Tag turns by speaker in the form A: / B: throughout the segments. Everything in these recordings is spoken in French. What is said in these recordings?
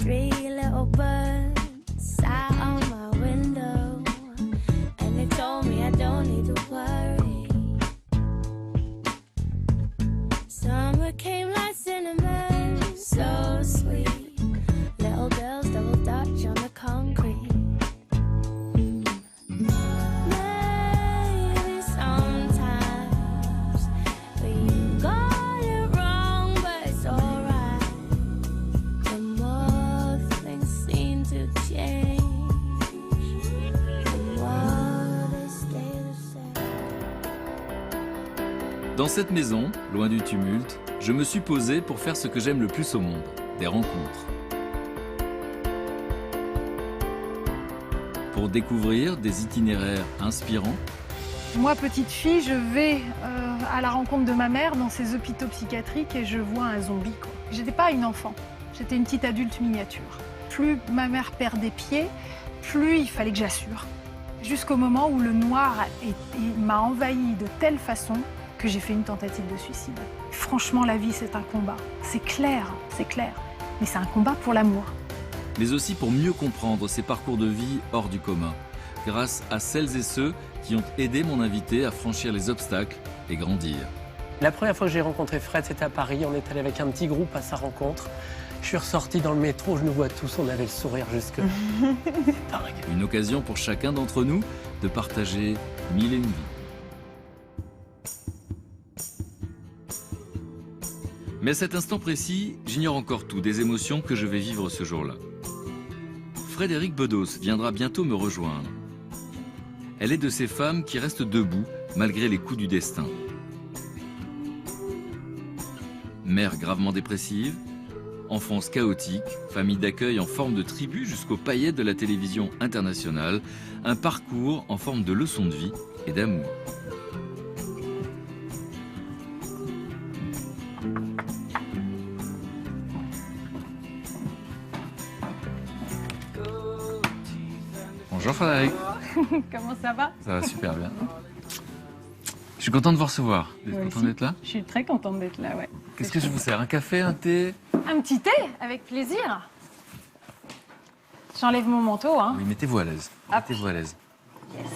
A: Three little birds sat on my window, and they told me I don't need to worry. Summer came like cinnamon, so sweet. Little girls double dutch on the concrete. Maybe sometimes we got it wrong, but it's alright. The more things seem to change, the more they stay the same.
B: Dans cette maison, loin du tumulte, je me suis posé pour faire ce que j'aime le plus au monde, des rencontres. Pour découvrir des itinéraires inspirants,
C: Moi, petite fille, je vais à la rencontre de ma mère dans ces hôpitaux psychiatriques et je vois un zombie, quoi. J'étais pas une enfant, j'étais une petite adulte miniature. Plus ma mère perdait pied, plus il fallait que j'assure. Jusqu'au moment où le noir m'a envahi de telle façon que j'ai fait une tentative de suicide. Franchement, la vie, c'est un combat. C'est clair, mais c'est un combat pour l'amour.
B: mais aussi pour mieux comprendre ces parcours de vie hors du commun, grâce à celles et ceux qui ont aidé mon invité à franchir les obstacles et grandir.
D: La première fois que j'ai rencontré Fred, c'était à Paris. On est allé avec un petit groupe à sa rencontre. Je suis ressorti dans le métro, je nous vois tous, on avait le sourire jusque. Dingue.
B: Une occasion pour chacun d'entre nous de partager mille et une vies. Mais à cet instant précis, j'ignore encore tout des émotions que je vais vivre ce jour-là. Frédérique Bedos viendra bientôt me rejoindre. Elle est de ces femmes qui restent debout malgré les coups du destin. Mère gravement dépressive, enfance chaotique, famille d'accueil en forme de tribu jusqu'aux paillettes de la télévision internationale, un parcours en forme de leçon de vie et d'amour. Bonjour Frédéric.
C: Comment ça va?
B: Ça va super bien. Je suis content de vous recevoir. Vous êtes content d'être là?
C: Je suis très contente d'être là, ouais.
B: Qu'est-ce que je vous sers? Un café, un thé?
C: Un petit thé, avec plaisir. J'enlève mon manteau, hein.
B: Oui, mettez-vous à l'aise.
C: Hop.
B: Mettez-vous à l'aise.
C: Yes.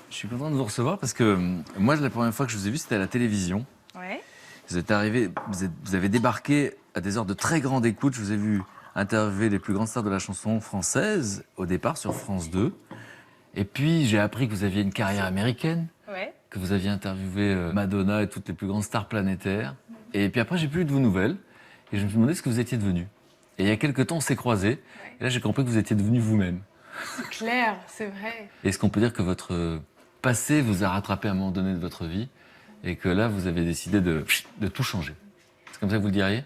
B: Je suis content de vous recevoir parce que moi, la première fois que je vous ai vu, c'était à la télévision.
C: Ouais.
B: Vous êtes arrivé, vous avez débarqué à des heures de très grande écoute. Je vous ai vu interviewer les plus grandes stars de la chanson française au départ sur France 2. Et puis, j'ai appris que vous aviez une carrière américaine,
C: Ouais.
B: que vous aviez interviewé Madonna et toutes les plus grandes stars planétaires. Et puis après, j'ai plus eu de vos nouvelles. Et je me suis demandé ce que vous étiez devenu. Et il y a quelques temps, on s'est croisés. Et là, j'ai compris que vous étiez devenu vous-même.
C: C'est clair, c'est vrai.
B: Est-ce qu'on peut dire que votre passé vous a rattrapé à un moment donné de votre vie et que là, vous avez décidé de tout changer? C'est comme ça que vous le diriez?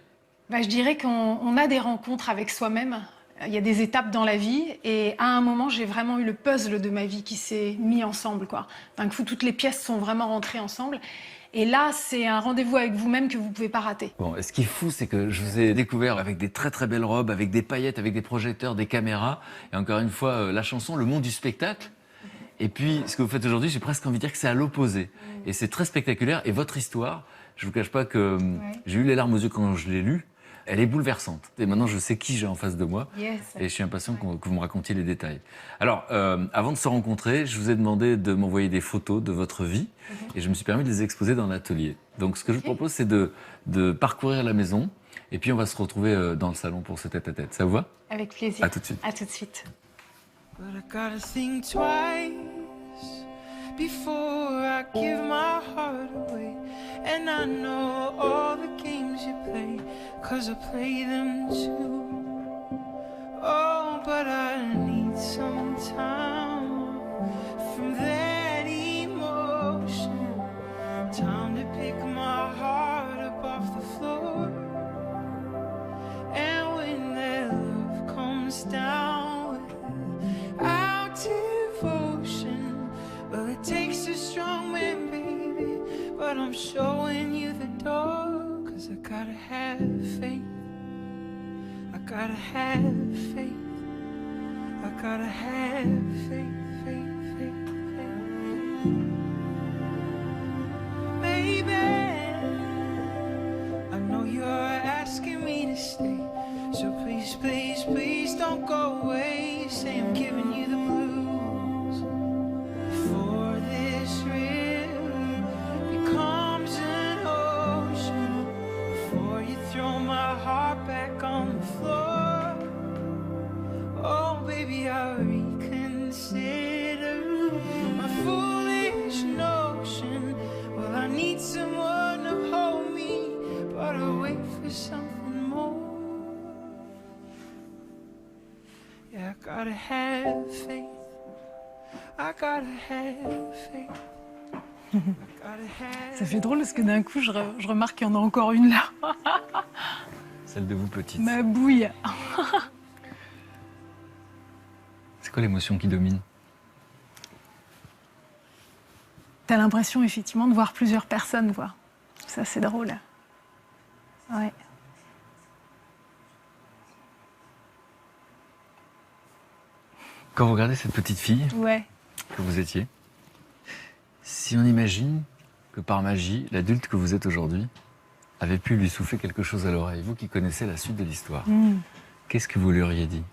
C: Bah, je dirais qu'on a des rencontres avec soi-même. Il y a des étapes dans la vie et à un moment, j'ai vraiment eu le puzzle de ma vie qui s'est mis ensemble, quoi. D'un coup, toutes les pièces sont vraiment rentrées ensemble. Et là, c'est un rendez-vous avec vous-même que vous ne pouvez pas rater.
B: Bon, et ce qui est fou, c'est que je vous ai découvert avec des très très belles robes, avec des paillettes, avec des projecteurs, des caméras. Et encore une fois, la chanson, le monde du spectacle. Et puis, ce que vous faites aujourd'hui, j'ai presque envie de dire que c'est à l'opposé. Et c'est très spectaculaire. Et votre histoire, je ne vous cache pas que j'ai eu les larmes aux yeux quand je l'ai lue. Elle est bouleversante. Et maintenant, je sais qui j'ai en face de moi.
C: Yes.
B: Et je suis impatient que vous me racontiez les détails. Alors, avant de se rencontrer, je vous ai demandé de m'envoyer des photos de votre vie. Et je me suis permis de les exposer dans l'atelier. Donc, ce que je vous propose, c'est de parcourir la maison. Et puis, on va se retrouver dans le salon pour ce tête-à-tête. Ça vous va?
C: Avec plaisir.
B: À tout de suite.
C: À tout de suite.
E: But I gotta think twice before I give my heart away. And I know all the games you play, 'cause I play them too. Oh, but I need some time from that emotion. Time to pick my heart up off the floor. And when that love comes down our devotion, well, it takes a strong man, baby, but I'm showing you the door, 'cause I gotta have faith, I gotta have faith, I gotta have faith, faith, faith, faith. Baby, I know you're asking me to stay, so please, please, please back on the floor. Oh, baby, I reconsider my foolish notion. Well, I need someone to hold me, but I wait for something more. Yeah, I gotta have faith. I gotta have faith. I gotta have.
C: Ça fait drôle parce que d'un coup, je remarque qu'il y en a encore une là.
B: Celle de vous petite.
C: Ma bouille.
B: C'est quoi l'émotion qui domine?
C: T'as l'impression effectivement de voir plusieurs personnes, quoi. Ça, c'est drôle. Ouais.
B: Quand vous regardez cette petite fille
C: Ouais.
B: que vous étiez, si on imagine que par magie, l'adulte que vous êtes aujourd'hui avait pu lui souffler quelque chose à l'oreille, vous qui connaissez la suite de l'histoire, qu'est-ce que vous lui auriez dit?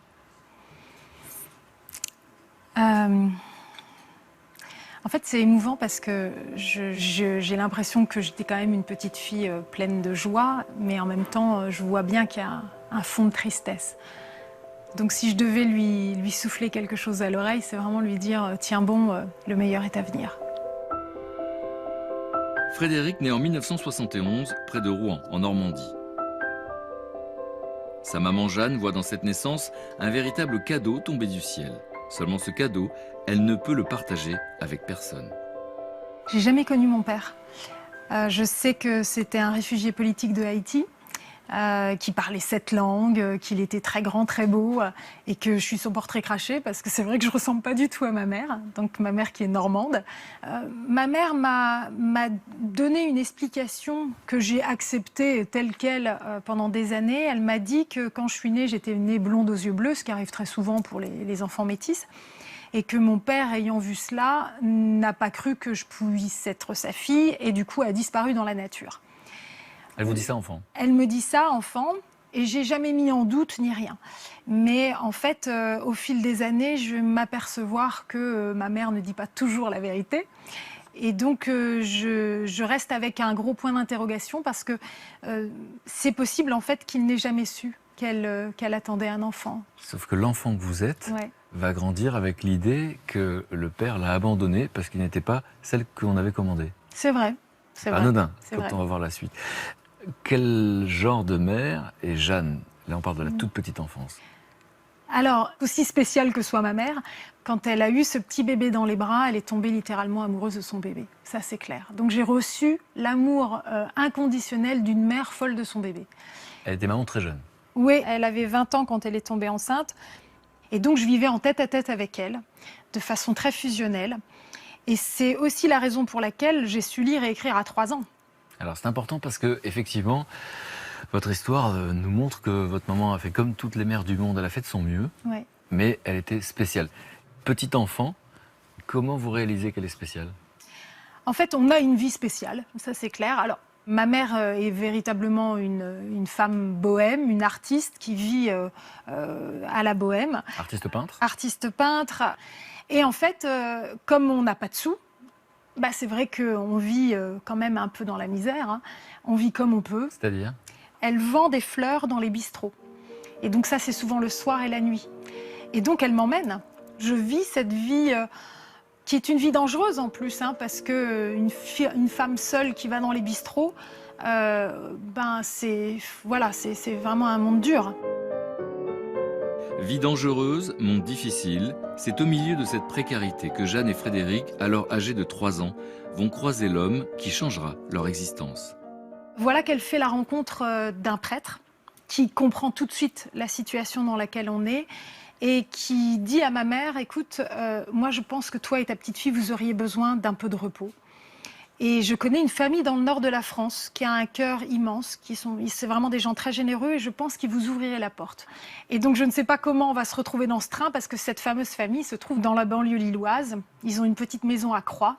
C: En fait, c'est émouvant parce que j'ai l'impression que j'étais quand même une petite fille pleine de joie, mais en même temps, je vois bien qu'il y a un fond de tristesse. Donc si je devais lui souffler quelque chose à l'oreille, c'est vraiment lui dire « Tiens bon, le meilleur est à venir ».
F: Frédéric naît en 1971, près de Rouen, en Normandie. Sa maman Jeanne voit dans cette naissance un véritable cadeau tombé du ciel. Seulement ce cadeau, elle ne peut le partager avec personne.
C: J'ai jamais connu mon père. Je sais que c'était un réfugié politique de Haïti, qui parlait 7 langues, qu'il était très grand, très beau, et que je suis son portrait craché, parce que c'est vrai que je ressemble pas du tout à ma mère, donc ma mère qui est normande. Ma mère m'a donné une explication que j'ai acceptée telle qu'elle pendant des années. Elle m'a dit que quand je suis née, j'étais née blonde aux yeux bleus, ce qui arrive très souvent pour les enfants métis, et que mon père, ayant vu cela, n'a pas cru que je puisse être sa fille, et du coup a disparu dans la nature.
B: Elle vous dit ça, enfant?
C: Elle me dit ça, enfant, et j'ai jamais mis en doute ni rien. Mais en fait, au fil des années, je vais m'apercevoir que ma mère ne dit pas toujours la vérité. Et donc, je reste avec un gros point d'interrogation parce que c'est possible, en fait, qu'il n'ait jamais su qu'elle attendait un enfant.
B: Sauf que l'enfant que vous êtes
C: Ouais.
B: va grandir avec l'idée que le père l'a abandonnée parce qu'il n'était pas celle qu'on avait commandée.
C: C'est vrai. C'est vrai.
B: Anodin,
C: C'est
B: quand
C: vrai.
B: on va voir la suite. Quel genre de mère est Jeanne? Là, on parle de la toute petite enfance.
C: Alors, aussi spéciale que soit ma mère, quand elle a eu ce petit bébé dans les bras, elle est tombée littéralement amoureuse de son bébé. Ça, c'est clair. Donc, j'ai reçu l'amour inconditionnel d'une mère folle de son bébé.
B: Elle était maman très jeune.
C: Oui, elle avait 20 ans quand elle est tombée enceinte. Et donc, je vivais en tête-à-tête avec elle, de façon très fusionnelle. Et c'est aussi la raison pour laquelle j'ai su lire et écrire à 3 ans.
B: Alors, c'est important parce que, effectivement, votre histoire nous montre que votre maman a fait comme toutes les mères du monde, elle a fait de son mieux,
C: Ouais.
B: mais elle était spéciale. Petit enfant, comment vous réalisez qu'elle est spéciale?
C: En fait, on a une vie spéciale, ça c'est clair. Alors, ma mère est véritablement une femme bohème, une artiste qui vit à la bohème.
B: Artiste peintre?
C: Artiste peintre. Et en fait, comme on n'a pas de sous, bah, c'est vrai qu'on vit quand même un peu dans la misère. Hein. On vit comme on peut.
B: C'est-à-dire?
C: Elle vend des fleurs dans les bistrots. Et donc ça, c'est souvent le soir et la nuit. Et donc, elle m'emmène. Je vis cette vie qui est une vie dangereuse en plus, hein, parce qu'une femme seule qui va dans les bistrots, c'est vraiment un monde dur.
F: Vie dangereuse, monde difficile, c'est au milieu de cette précarité que Jeanne et Frédéric, alors âgés de 3 ans, vont croiser l'homme qui changera leur existence.
C: Voilà qu'elle fait la rencontre d'un prêtre qui comprend tout de suite la situation dans laquelle on est et qui dit à ma mère, écoute, moi je pense que toi et ta petite fille, vous auriez besoin d'un peu de repos. Et je connais une famille dans le nord de la France qui a un cœur immense, c'est vraiment des gens très généreux et je pense qu'ils vous ouvriraient la porte. Et donc je ne sais pas comment on va se retrouver dans ce train parce que cette fameuse famille se trouve dans la banlieue lilloise. Ils ont une petite maison à Croix.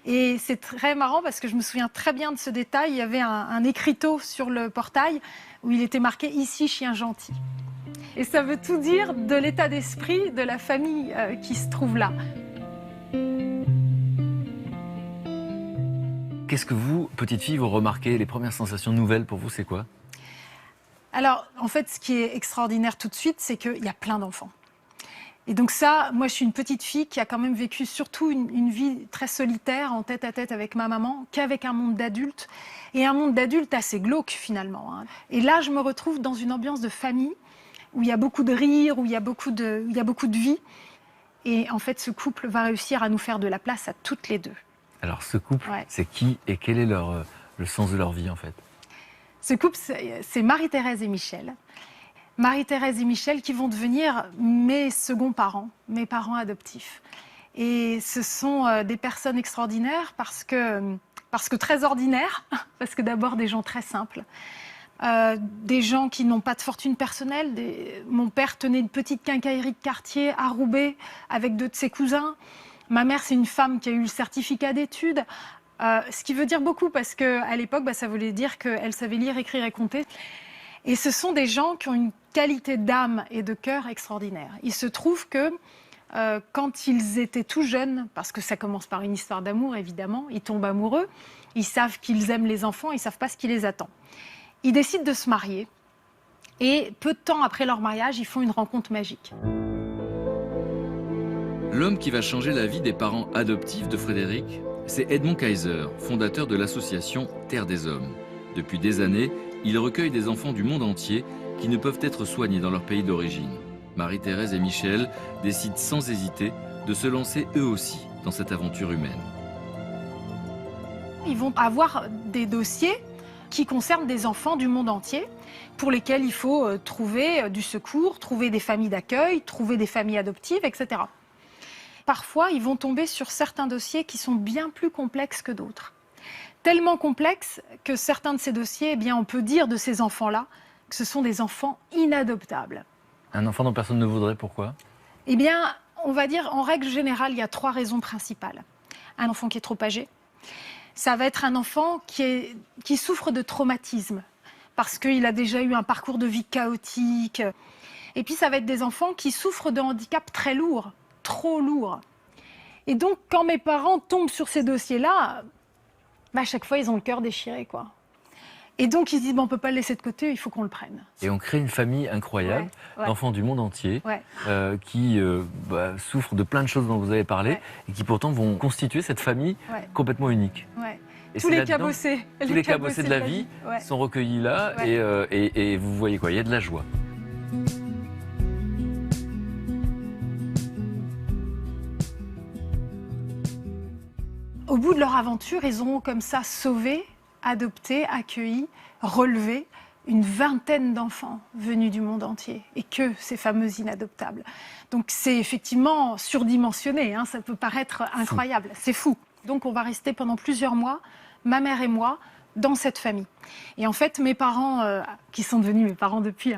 C: Et c'est très marrant parce que je me souviens très bien de ce détail. Il y avait un écriteau sur le portail où il était marqué « Ici, chien gentil ». Et ça veut tout dire de l'état d'esprit de la famille qui se trouve là.
B: Qu'est-ce que vous, petite fille, vous remarquez? Les premières sensations nouvelles pour vous, c'est quoi?
C: Alors, en fait, ce qui est extraordinaire tout de suite, c'est qu'il y a plein d'enfants. Et donc ça, moi, je suis une petite fille qui a quand même vécu surtout une vie très solitaire, en tête-à-tête avec ma maman, qu'avec un monde d'adultes, et un monde d'adultes assez glauque, finalement. Hein. Et là, je me retrouve dans une ambiance de famille, où il y a beaucoup de rire, où il y a beaucoup de vie. Et en fait, ce couple va réussir à nous faire de la place à toutes les deux.
B: Alors ce couple,
C: Ouais.
B: c'est qui et quel est le sens de leur vie en fait?
C: Ce couple, c'est Marie-Thérèse et Michel. Marie-Thérèse et Michel qui vont devenir mes seconds parents, mes parents adoptifs. Et ce sont des personnes extraordinaires parce que très ordinaires, parce que d'abord des gens très simples, des gens qui n'ont pas de fortune personnelle. Mon père tenait une petite quincaillerie de quartier à Roubaix avec 2 de ses cousins. Ma mère, c'est une femme qui a eu le certificat d'études, ce qui veut dire beaucoup parce qu'à l'époque, ça voulait dire qu'elle savait lire, écrire et compter. Et ce sont des gens qui ont une qualité d'âme et de cœur extraordinaire. Il se trouve que quand ils étaient tout jeunes, parce que ça commence par une histoire d'amour évidemment, ils tombent amoureux, ils savent qu'ils aiment les enfants, ils ne savent pas ce qui les attend. Ils décident de se marier et peu de temps après leur mariage, ils font une rencontre magique.
F: L'homme qui va changer la vie des parents adoptifs de Frédéric, c'est Edmond Kaiser, fondateur de l'association Terre des Hommes. Depuis des années, il recueille des enfants du monde entier qui ne peuvent être soignés dans leur pays d'origine. Marie-Thérèse et Michel décident sans hésiter de se lancer eux aussi dans cette aventure humaine.
C: Ils vont avoir des dossiers qui concernent des enfants du monde entier pour lesquels il faut trouver du secours, trouver des familles d'accueil, trouver des familles adoptives, etc. Parfois, ils vont tomber sur certains dossiers qui sont bien plus complexes que d'autres. Tellement complexes que certains de ces dossiers, on peut dire de ces enfants-là que ce sont des enfants inadoptables.
B: Un enfant dont personne ne voudrait, pourquoi?
C: On va dire, en règle générale, il y a 3 raisons principales. Un enfant qui est trop âgé, ça va être un enfant qui souffre de traumatisme, parce qu'il a déjà eu un parcours de vie chaotique. Et puis, ça va être des enfants qui souffrent de handicaps très lourds, trop lourds. Et donc, quand mes parents tombent sur ces dossiers-là, à chaque fois, ils ont le cœur déchiré, quoi. Et donc, ils se disent, on ne peut pas le laisser de côté, il faut qu'on le prenne.
B: Et on crée une famille incroyable,
C: Ouais.
B: d'enfants du monde entier,
C: Ouais.
B: qui souffrent de plein de choses dont vous avez parlé,
C: Ouais.
B: et qui pourtant vont constituer cette famille
C: Ouais.
B: complètement unique.
C: Ouais.
B: Et
C: Tous
B: c'est
C: les
B: là-dedans,
C: cabossés.
B: tous les cabossés de la vie
C: Ouais.
B: sont recueillis là,
C: Ouais.
B: et vous voyez quoi, il y a de la joie.
C: Au bout de leur aventure, ils auront comme ça sauvé, adopté, accueilli, relevé une 20aine d'enfants venus du monde entier, et que ces fameux inadoptables. Donc c'est effectivement surdimensionné, hein, ça peut paraître incroyable, c'est fou. Donc on va rester pendant plusieurs mois, ma mère et moi, dans cette famille. Et en fait, mes parents, qui sont devenus mes parents depuis,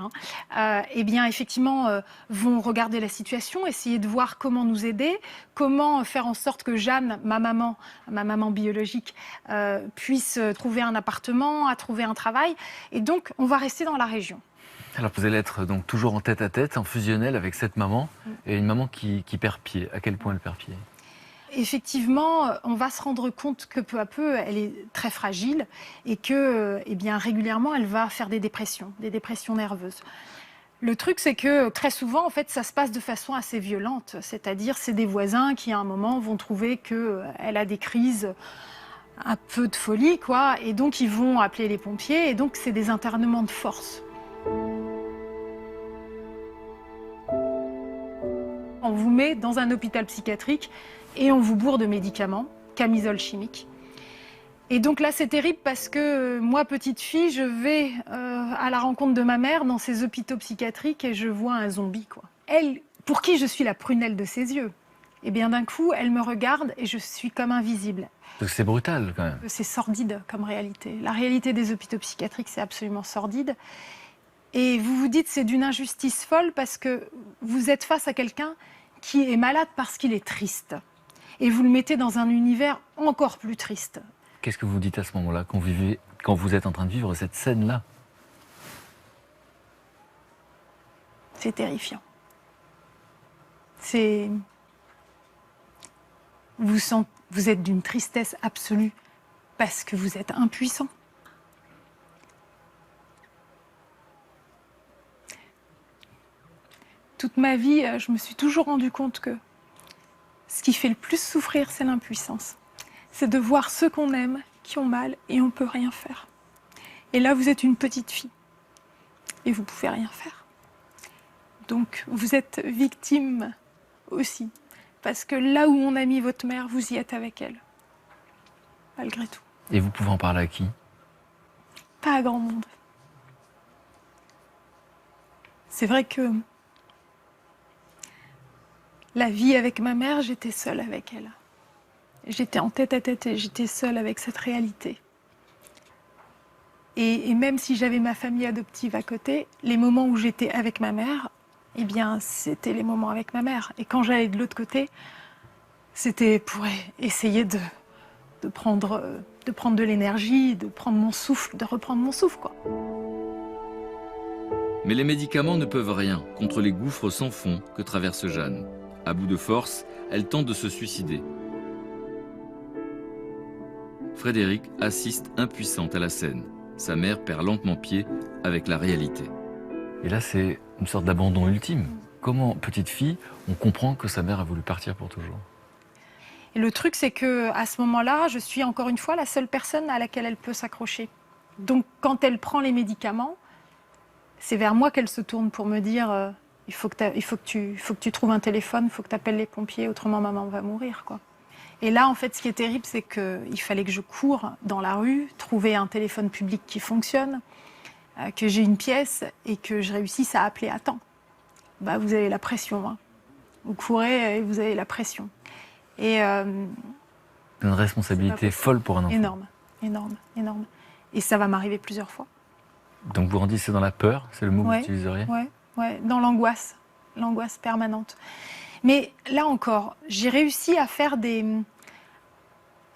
C: effectivement, vont regarder la situation, essayer de voir comment nous aider, comment faire en sorte que Jeanne, ma maman biologique, puisse trouver un appartement, à trouver un travail. Et donc, on va rester dans la région.
B: Alors vous allez être donc toujours en tête-à-tête, en fusionnel avec cette maman, et une maman qui perd pied. À quel point elle perd pied?
C: Effectivement, on va se rendre compte que peu à peu, elle est très fragile et que, régulièrement, elle va faire des dépressions nerveuses. Le truc, c'est que très souvent, en fait, ça se passe de façon assez violente. C'est-à-dire, c'est des voisins qui, à un moment, vont trouver qu'elle a des crises un peu de folie, quoi, et donc ils vont appeler les pompiers, et donc c'est des internements de force. On vous met dans un hôpital psychiatrique et on vous bourre de médicaments, camisole chimique. Et donc là, c'est terrible parce que moi, petite fille, je vais à la rencontre de ma mère dans ces hôpitaux psychiatriques et je vois un zombie, quoi. Elle, pour qui je suis la prunelle de ses yeux, et bien d'un coup, elle me regarde et je suis comme invisible.
B: Donc c'est brutal quand même.
C: C'est sordide comme réalité. La réalité des hôpitaux psychiatriques, c'est absolument sordide. Et vous vous dites, c'est d'une injustice folle parce que vous êtes face à quelqu'un qui est malade parce qu'il est triste. Et vous le mettez dans un univers encore plus triste.
B: Qu'est-ce que vous dites à ce moment-là, quand vous êtes en train de vivre cette scène-là?
C: C'est terrifiant. Vous êtes d'une tristesse absolue parce que vous êtes impuissant. toute ma vie, je me suis toujours rendu compte que ce qui fait le plus souffrir, c'est l'impuissance. C'est de voir ceux qu'on aime qui ont mal et on ne peut rien faire. Et là, vous êtes une petite fille et vous ne pouvez rien faire. Donc, vous êtes victime aussi. Parce que là où on a mis votre mère, vous y êtes avec elle. Malgré tout.
B: Et vous pouvez en parler à qui?
C: Pas à grand monde. C'est vrai que la vie avec ma mère, j'étais seule avec elle. J'étais en tête à tête et j'étais seule avec cette réalité. Et même si j'avais ma famille adoptive à côté, les moments où j'étais avec ma mère, eh bien, c'était les moments avec ma mère. Et quand j'allais de l'autre côté, c'était pour essayer de prendre de l'énergie, de prendre mon souffle, de reprendre mon souffle, quoi.
F: Mais les médicaments ne peuvent rien contre les gouffres sans fond que traverse Jeanne. À bout de force, elle tente de se suicider. Frédéric assiste impuissante à la scène. Sa mère perd lentement pied avec la réalité.
B: Et là, c'est une sorte d'abandon ultime. Comment, petite fille, on comprend que sa mère a voulu partir pour toujours?
C: Et le truc, c'est que à ce moment-là, je suis encore une fois la seule personne à laquelle elle peut s'accrocher. Donc, quand elle prend les médicaments, c'est vers moi qu'elle se tourne pour me dire il faut que tu trouves un téléphone, il faut que tu appelles les pompiers, autrement maman va mourir, quoi. Et là, en fait, ce qui est terrible, c'est qu'il fallait que je cours dans la rue, trouver un téléphone public qui fonctionne, que j'ai une pièce et que je réussisse à appeler à temps. Bah, vous avez la pression, hein. Vous courez et vous avez la pression. Et
B: une responsabilité folle pour un enfant.
C: énorme, énorme, énorme. Et ça va m'arriver plusieurs fois.
B: Donc vous grandissez dans la peur, c'est le mot que
C: Ouais,
B: vous utiliseriez?
C: Ouais, dans l'angoisse permanente. Mais là encore, j'ai réussi à faire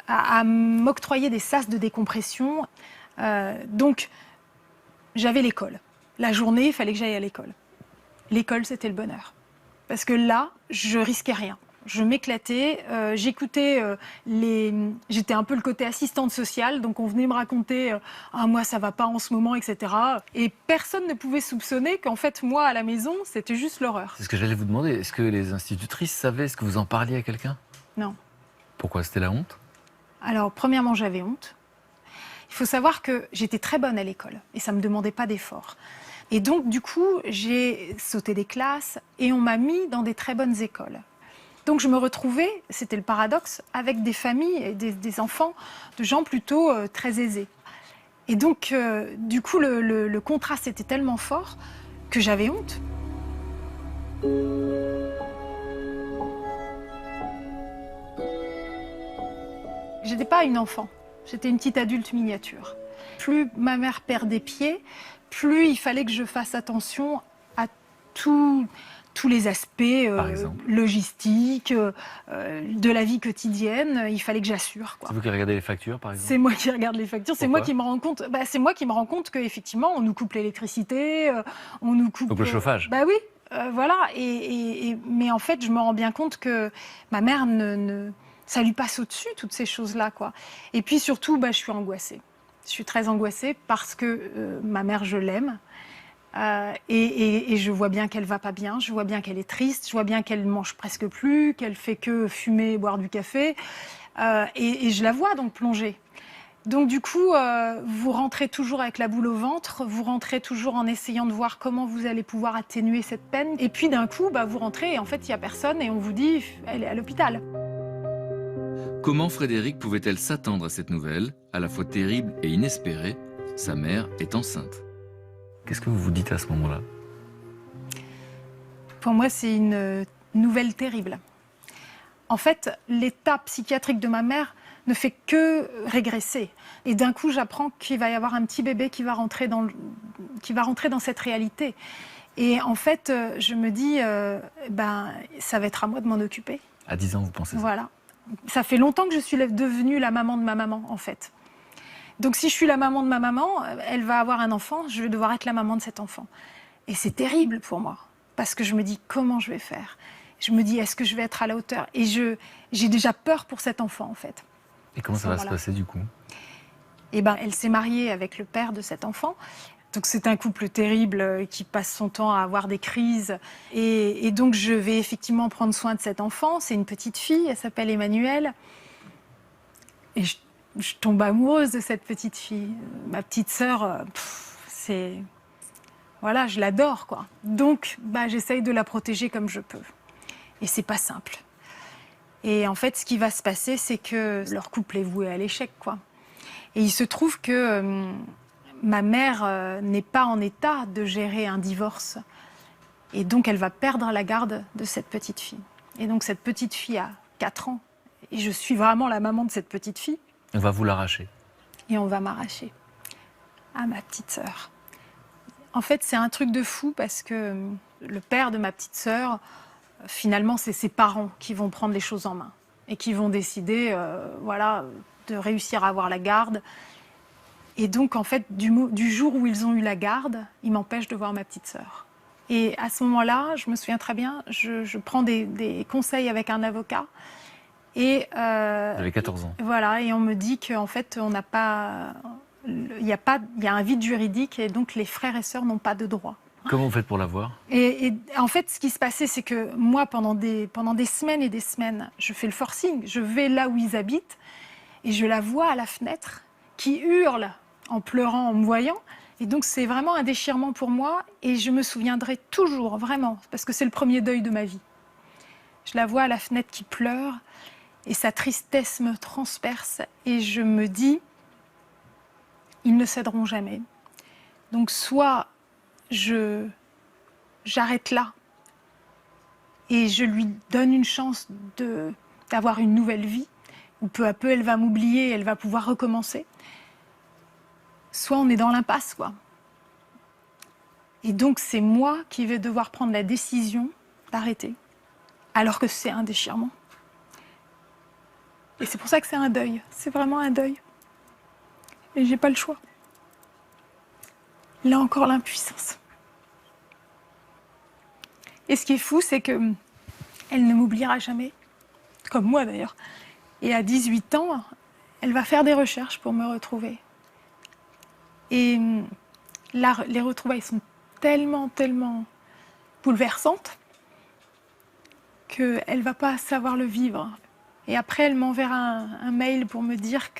C: à m'octroyer des sas de décompression. Donc, j'avais l'école. La journée, il fallait que j'aille à l'école. L'école, c'était le bonheur. Parce que là, je risquais rien. Je m'éclatais, j'écoutais j'étais un peu le côté assistante sociale, donc on venait me raconter ah moi ça va pas en ce moment, etc. Et personne ne pouvait soupçonner qu'en fait moi à la maison c'était juste l'horreur.
B: C'est ce que j'allais vous demander. Est-ce que les institutrices savaient, est-ce que vous en parliez à quelqu'un?
C: Non.
B: Pourquoi? C'était la honte?
C: Alors premièrement j'avais honte. Il faut savoir que j'étais très bonne à l'école et ça me demandait pas d'effort. Et donc du coup j'ai sauté des classes et on m'a mis dans des très bonnes écoles. Donc je me retrouvais, c'était le paradoxe, avec des familles et des enfants de gens plutôt très aisés. Et donc, du coup, le contraste était tellement fort que j'avais honte. J'étais pas une enfant, j'étais une petite adulte miniature. Plus ma mère perdait pied, plus il fallait que je fasse attention à tous les aspects logistiques, de la vie quotidienne, il fallait que j'assure, quoi.
B: C'est vous qui regardez les factures, par exemple?
C: C'est moi qui regarde les factures, c'est moi qui me rends compte. C'est moi qui me rends compte qu'effectivement, on nous coupe l'électricité, on nous coupe.
B: Donc le chauffage.
C: Bah oui, voilà. Mais en fait, je me rends bien compte que ma mère ça lui passe au-dessus toutes ces choses-là, quoi. Et puis surtout, je suis angoissée. Je suis très angoissée parce que ma mère, je l'aime. Et je vois bien qu'elle va pas bien, je vois bien qu'elle est triste, je vois bien qu'elle mange presque plus, qu'elle fait que fumer et boire du café, et je la vois donc plonger. Donc du coup, vous rentrez toujours avec la boule au ventre, vous rentrez toujours en essayant de voir comment vous allez pouvoir atténuer cette peine, et puis d'un coup, vous rentrez et en fait il y a personne et on vous dit elle est à l'hôpital.
F: Comment Frédéric pouvait-elle s'attendre à cette nouvelle, à la fois terrible et inespérée? Sa mère est enceinte.
B: Qu'est-ce que vous vous dites à ce moment-là?
C: Pour moi, c'est une nouvelle terrible. En fait, l'état psychiatrique de ma mère ne fait que régresser. Et d'un coup, j'apprends qu'il va y avoir un petit bébé qui va rentrer dans cette réalité. Et en fait, je me dis, ça va être à moi de m'en occuper.
B: À 10 ans, vous pensez ça?
C: Voilà. Ça fait longtemps que je suis devenue la maman de ma maman, en fait. Donc si je suis la maman de ma maman, elle va avoir un enfant, je vais devoir être la maman de cet enfant. Et c'est terrible pour moi, parce que je me dis comment je vais faire. Je me dis est-ce que je vais être à la hauteur? Et j'ai déjà peur pour cet enfant en fait.
B: Et comment ça va se passer du coup?
C: Eh ben, elle s'est mariée avec le père de cet enfant. Donc c'est un couple terrible qui passe son temps à avoir des crises. Et donc je vais effectivement prendre soin de cet enfant. C'est une petite fille, elle s'appelle Emmanuelle. Et je tombe amoureuse de cette petite fille. Ma petite sœur, c'est... Voilà, je l'adore, quoi. Donc j'essaye de la protéger comme je peux. Et c'est pas simple. Et en fait, ce qui va se passer, c'est que leur couple est voué à l'échec, quoi. Et il se trouve que ma mère n'est pas en état de gérer un divorce. Et donc, elle va perdre la garde de cette petite fille. Et donc, cette petite fille a 4 ans. Et je suis vraiment la maman de cette petite fille.
B: On va vous l'arracher.
C: Et on va m'arracher à ma petite sœur. En fait, c'est un truc de fou parce que le père de ma petite sœur, finalement, c'est ses parents qui vont prendre les choses en main et qui vont décider, de réussir à avoir la garde. Et donc, en fait, du jour où ils ont eu la garde, ils m'empêchent de voir ma petite sœur. Et à ce moment-là, je me souviens très bien, je prends des conseils avec un avocat. Et
B: J'avais 14 ans.
C: Voilà, et on me dit qu'en fait, on n'a pas... Il y a un vide juridique et donc les frères et sœurs n'ont pas de droit.
B: Comment vous faites pour la voir?
C: Et en fait, ce qui se passait, c'est que moi, pendant des semaines et des semaines, je fais le forcing. Je vais là où ils habitent et je la vois à la fenêtre qui hurle en pleurant, en me voyant. Et donc, c'est vraiment un déchirement pour moi et je me souviendrai toujours, vraiment, parce que c'est le premier deuil de ma vie. Je la vois à la fenêtre qui pleure et sa tristesse me transperce et je me dis, ils ne céderont jamais. Donc, soit j'arrête là et je lui donne une chance d'avoir une nouvelle vie, où peu à peu elle va m'oublier, elle va pouvoir recommencer. Soit on est dans l'impasse, quoi. Et donc c'est moi qui vais devoir prendre la décision d'arrêter, alors que c'est un déchirement. Et c'est pour ça que c'est un deuil, c'est vraiment un deuil. Et j'ai pas le choix. Là encore l'impuissance. Et ce qui est fou, c'est que elle ne m'oubliera jamais, comme moi d'ailleurs. Et à 18 ans, elle va faire des recherches pour me retrouver. Et là, les retrouvailles sont tellement bouleversantes qu'elle ne va pas savoir le vivre. Et après, elle m'enverra un mail pour me dire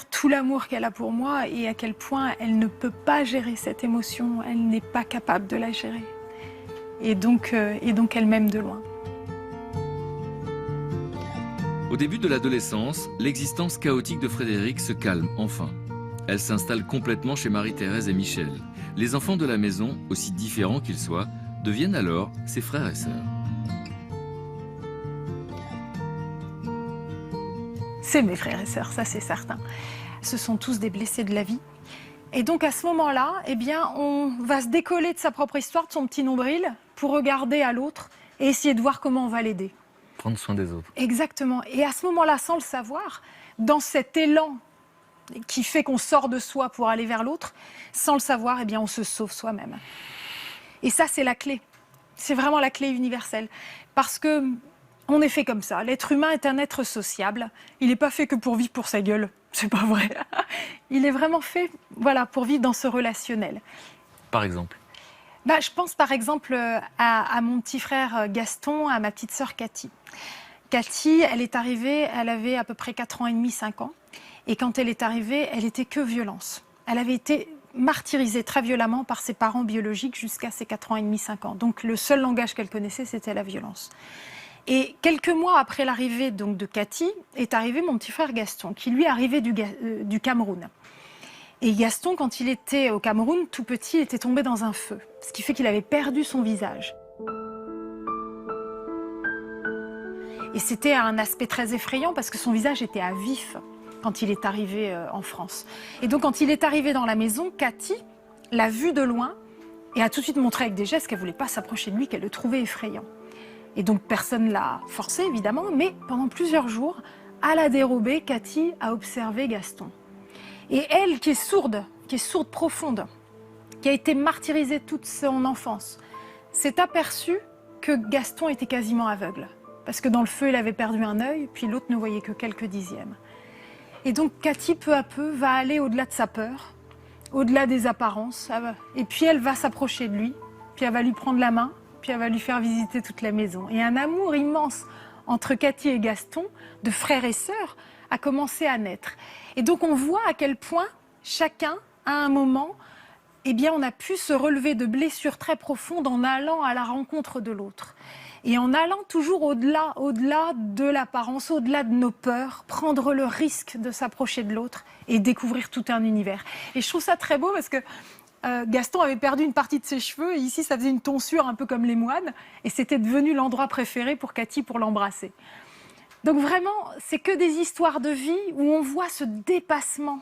C: tout l'amour qu'elle a pour moi et à quel point elle ne peut pas gérer cette émotion, elle n'est pas capable de la gérer. Et donc elle m'aime de loin.
F: Au début de l'adolescence, l'existence chaotique de Frédéric se calme enfin. Elle s'installe complètement chez Marie-Thérèse et Michel. Les enfants de la maison, aussi différents qu'ils soient, deviennent alors ses frères et sœurs.
C: C'est mes frères et sœurs, ça c'est certain. Ce sont tous des blessés de la vie. Et donc à ce moment-là, eh bien, on va se décoller de sa propre histoire, de son petit nombril, pour regarder à l'autre et essayer de voir comment on va l'aider.
B: Prendre soin des autres.
C: Exactement. Et à ce moment-là, sans le savoir, dans cet élan qui fait qu'on sort de soi pour aller vers l'autre, sans le savoir, eh bien, on se sauve soi-même. Et ça, c'est la clé. C'est vraiment la clé universelle. Parce que on est fait comme ça. L'être humain est un être sociable. Il n'est pas fait que pour vivre pour sa gueule. C'est pas vrai. Il est vraiment fait, pour vivre dans ce relationnel.
B: Par exemple?
C: Je pense par exemple à mon petit frère Gaston, à ma petite sœur Cathy. Cathy, elle est arrivée, elle avait à peu près 4 ans et demi, 5 ans. Et quand elle est arrivée, elle était que violence. Elle avait été martyrisée très violemment par ses parents biologiques jusqu'à ses 4 ans et demi, 5 ans. Donc le seul langage qu'elle connaissait, c'était la violence. Et quelques mois après l'arrivée donc de Cathy, est arrivé mon petit frère Gaston, qui lui arrivait du Cameroun. Et Gaston, quand il était au Cameroun, tout petit, était tombé dans un feu, ce qui fait qu'il avait perdu son visage. Et c'était un aspect très effrayant parce que son visage était à vif quand il est arrivé en France. Et donc quand il est arrivé dans la maison, Cathy l'a vu de loin et a tout de suite montré avec des gestes qu'elle ne voulait pas s'approcher de lui, qu'elle le trouvait effrayant. Et donc personne ne l'a forcé évidemment, mais pendant plusieurs jours, à la dérobée, Cathy a observé Gaston. Et elle, qui est sourde profonde, qui a été martyrisée toute son enfance, s'est aperçue que Gaston était quasiment aveugle. Parce que dans le feu, il avait perdu un œil, puis l'autre ne voyait que quelques dixièmes. Et donc Cathy, peu à peu, va aller au-delà de sa peur, au-delà des apparences. Et puis elle va s'approcher de lui, puis elle va lui prendre la main, puis elle va lui faire visiter toute la maison. Et un amour immense entre Cathy et Gaston, de frères et sœurs, a commencé à naître. Et donc on voit à quel point chacun, à un moment, eh bien, on a pu se relever de blessures très profondes en allant à la rencontre de l'autre. Et en allant toujours au-delà de l'apparence, au-delà de nos peurs, prendre le risque de s'approcher de l'autre et découvrir tout un univers. Et je trouve ça très beau parce que Gaston avait perdu une partie de ses cheveux et ici ça faisait une tonsure un peu comme les moines et c'était devenu l'endroit préféré pour Cathy pour l'embrasser. Donc vraiment, c'est que des histoires de vie où on voit ce dépassement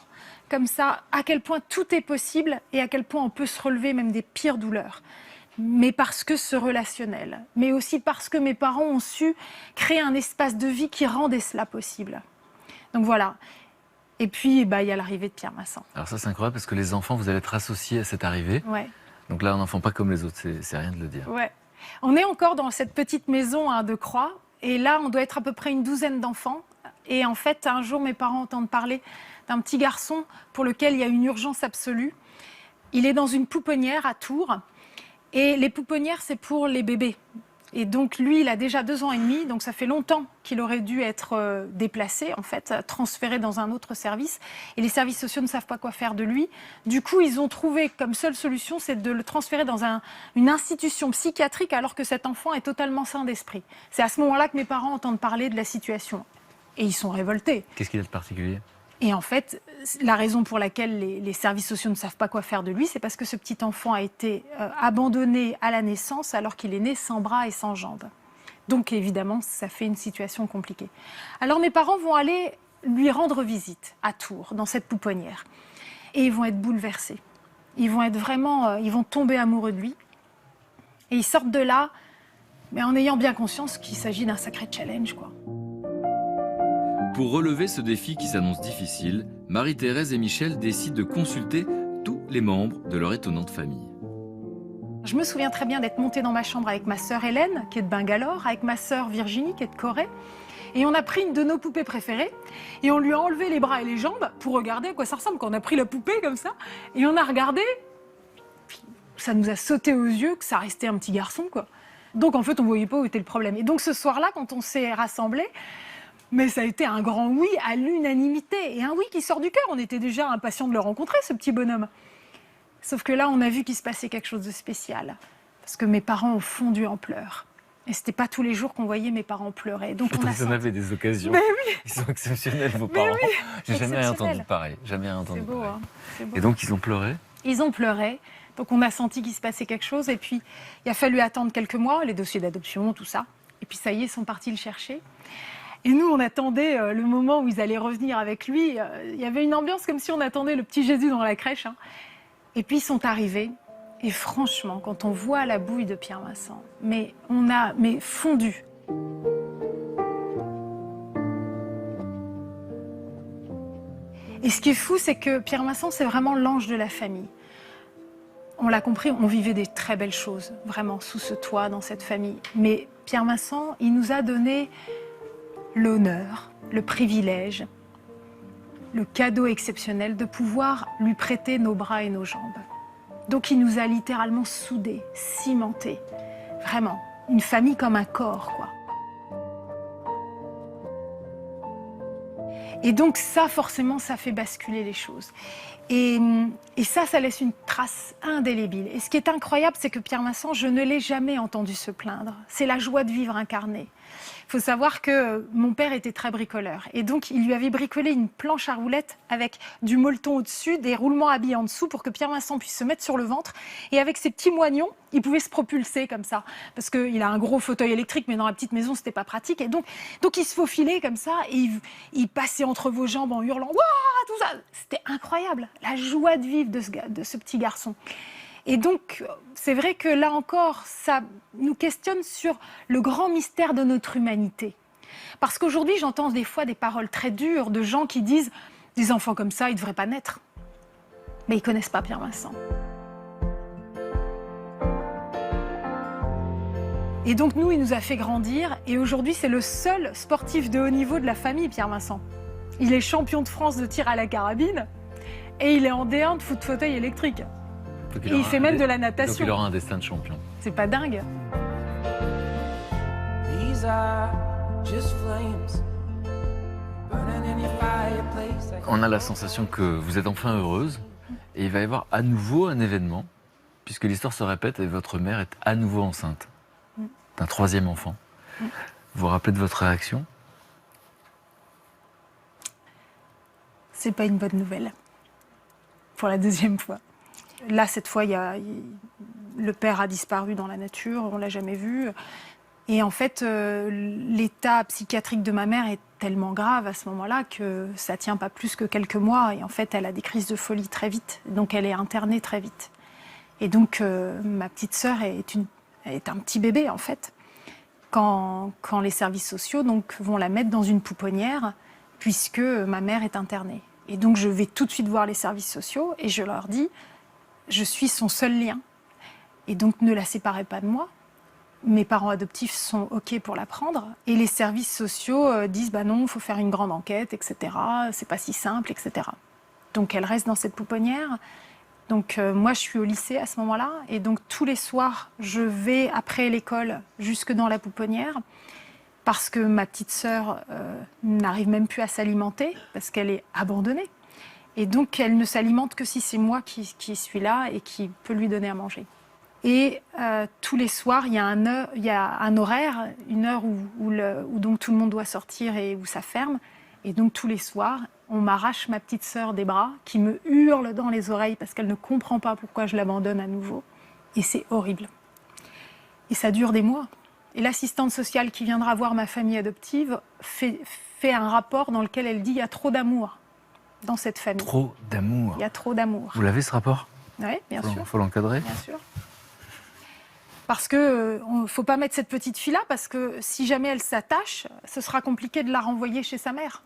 C: comme ça, à quel point tout est possible et à quel point on peut se relever même des pires douleurs. Mais parce que ce relationnel, mais aussi parce que mes parents ont su créer un espace de vie qui rendait cela possible. Donc voilà. Et puis, il y a l'arrivée de Pierre Massin.
B: Alors ça, c'est incroyable parce que les enfants, vous allez être associés à cette arrivée.
C: Ouais.
B: Donc là, un enfant pas comme les autres, c'est rien de le dire.
C: Ouais. On est encore dans cette petite maison de Croix. Et là, on doit être à peu près une douzaine d'enfants. Et en fait, un jour, mes parents entendent parler d'un petit garçon pour lequel il y a une urgence absolue. Il est dans une pouponnière à Tours. Et les pouponnières, c'est pour les bébés. Et donc, lui, il a déjà 2 ans et demi. Donc, ça fait longtemps qu'il aurait dû être déplacé, en fait, transféré dans un autre service. Et les services sociaux ne savent pas quoi faire de lui. Du coup, ils ont trouvé comme seule solution, c'est de le transférer dans une institution psychiatrique alors que cet enfant est totalement sain d'esprit. C'est à ce moment-là que mes parents entendent parler de la situation. Et ils sont révoltés.
B: Qu'est-ce qu'il y a de particulier ?
C: Et en fait, la raison pour laquelle les services sociaux ne savent pas quoi faire de lui, c'est parce que ce petit enfant a été abandonné à la naissance alors qu'il est né sans bras et sans jambes. Donc évidemment, ça fait une situation compliquée. Alors mes parents vont aller lui rendre visite à Tours, dans cette pouponnière. Et ils vont être bouleversés. Ils vont être vraiment, ils vont tomber amoureux de lui. Et ils sortent de là, mais en ayant bien conscience qu'il s'agit d'un sacré challenge, quoi.
F: Pour relever ce défi qui s'annonce difficile, Marie-Thérèse et Michel décident de consulter tous les membres de leur étonnante famille.
C: Je me souviens très bien d'être montée dans ma chambre avec ma sœur Hélène, qui est de Bangalore, avec ma sœur Virginie, qui est de Corée. Et on a pris une de nos poupées préférées et on lui a enlevé les bras et les jambes pour regarder à quoi ça ressemble. Quand on a pris la poupée comme ça et on a regardé, ça nous a sauté aux yeux que ça restait un petit garçon, quoi. Donc en fait, on ne voyait pas où était le problème. Et donc ce soir-là, quand on s'est rassemblés, mais ça a été un grand oui à l'unanimité. Et un oui qui sort du cœur. On était déjà impatients de le rencontrer, ce petit bonhomme. Sauf que là, on a vu qu'il se passait quelque chose de spécial. Parce que mes parents ont fondu en pleurs. Et c'était pas tous les jours qu'on voyait mes parents pleurer. Donc on a
B: Vous en avez des occasions.
C: Mais oui.
B: Ils sont exceptionnels, vos parents.
C: oui,
B: J'ai jamais rien
C: exceptionnel.
B: entendu pareil. Jamais rien entendu
C: C'est beau,
B: pareil.
C: hein. C'est beau.
B: Et donc, ils ont pleuré.
C: Ils ont pleuré. Donc on a senti qu'il se passait quelque chose. Et puis, il a fallu attendre quelques mois, les dossiers d'adoption, tout ça. Et puis ça y est, ils sont partis le chercher. Et nous, on attendait le moment où ils allaient revenir avec lui. Il y avait une ambiance comme si on attendait le petit Jésus dans la crèche, hein. Et puis ils sont arrivés. Et franchement, quand on voit la bouille de Pierre Massin, mais on a fondu. Et ce qui est fou, c'est que Pierre Massin, c'est vraiment l'ange de la famille. On l'a compris, on vivait des très belles choses, vraiment, sous ce toit, dans cette famille. Mais Pierre Massin, il nous a donné l'honneur, le privilège, le cadeau exceptionnel de pouvoir lui prêter nos bras et nos jambes. Donc il nous a littéralement soudés, cimentés. Vraiment, une famille comme un corps, quoi. Et donc ça, forcément, ça fait basculer les choses. Et ça laisse une trace indélébile. Et ce qui est incroyable, c'est que Pierre Massin, je ne l'ai jamais entendu se plaindre. C'est la joie de vivre incarnée. Il faut savoir que mon père était très bricoleur. Et donc, il lui avait bricolé une planche à roulettes avec du molleton au-dessus, des roulements à billes en dessous pour que Pierre Massin puisse se mettre sur le ventre. Et avec ses petits moignons, il pouvait se propulser comme ça. Parce qu'il a un gros fauteuil électrique, mais dans la petite maison, c'était pas pratique. Et donc il se faufilait comme ça et il passait entre vos jambes en hurlant « Waouh !» tout ça. C'était incroyable, la joie de vivre de ce petit garçon. Et donc, c'est vrai que là encore, ça nous questionne sur le grand mystère de notre humanité. Parce qu'aujourd'hui, j'entends des fois des paroles très dures de gens qui disent « des enfants comme ça, ils ne devraient pas naître ». Mais ils ne connaissent pas Pierre Massin. Et donc, nous, il nous a fait grandir. Et aujourd'hui, c'est le seul sportif de haut niveau de la famille, Pierre Massin. Il est champion de France de tir à la carabine. Et il est en D1 de foot fauteuil électrique.
B: Donc
C: Et il
B: aura
C: fait
B: un
C: même
B: dé-
C: de la
B: Donc
C: natation.
B: il aura un destin de champion.
C: C'est pas dingue?
E: These are just flames burning in your fireplace.
B: On a la sensation que vous êtes enfin heureuse et il va y avoir à nouveau un événement, puisque l'histoire se répète et votre mère est à nouveau enceinte d'un 3e enfant. Vous vous rappelez de votre réaction?
C: C'est pas une bonne nouvelle. Pour la 2e fois. Là, cette fois, le père a disparu dans la nature, on l'a jamais vu. Et en fait, l'état psychiatrique de ma mère est tellement grave à ce moment-là que ça tient pas plus que quelques mois. Et en fait, elle a des crises de folie très vite. Donc, elle est internée très vite. Et donc, ma petite sœur est un petit bébé, en fait. Quand les services sociaux donc, vont la mettre dans une pouponnière, puisque ma mère est internée. Et donc, je vais tout de suite voir les services sociaux et je leur dis, je suis son seul lien. Et donc, ne la séparez pas de moi. Mes parents adoptifs sont OK pour la prendre. Et les services sociaux disent, bah non, il faut faire une grande enquête, etc. C'est pas si simple, etc. Donc, elle reste dans cette pouponnière. Donc, moi, je suis au lycée à ce moment-là. Et donc, tous les soirs, je vais, après l'école, jusque dans la pouponnière. Parce que ma petite sœur n'arrive même plus à s'alimenter, parce qu'elle est abandonnée. Et donc, elle ne s'alimente que si c'est moi qui suis là et qui peut lui donner à manger. Et tous les soirs, il y a un horaire, une heure où donc tout le monde doit sortir et où ça ferme. Et donc, tous les soirs, on m'arrache ma petite sœur des bras, qui me hurle dans les oreilles parce qu'elle ne comprend pas pourquoi je l'abandonne à nouveau. Et c'est horrible. Et ça dure des mois. Et l'assistante sociale qui viendra voir ma famille adoptive fait un rapport dans lequel elle dit qu'il y a trop d'amour dans cette famille.
B: Trop d'amour.
C: Il y a trop d'amour.
B: Vous l'avez ce rapport?
C: Oui, bien sûr.
B: Il faut l'encadrer.
C: Bien sûr. Parce que ne faut pas mettre cette petite fille-là, parce que si jamais elle s'attache, ce sera compliqué de la renvoyer chez sa mère.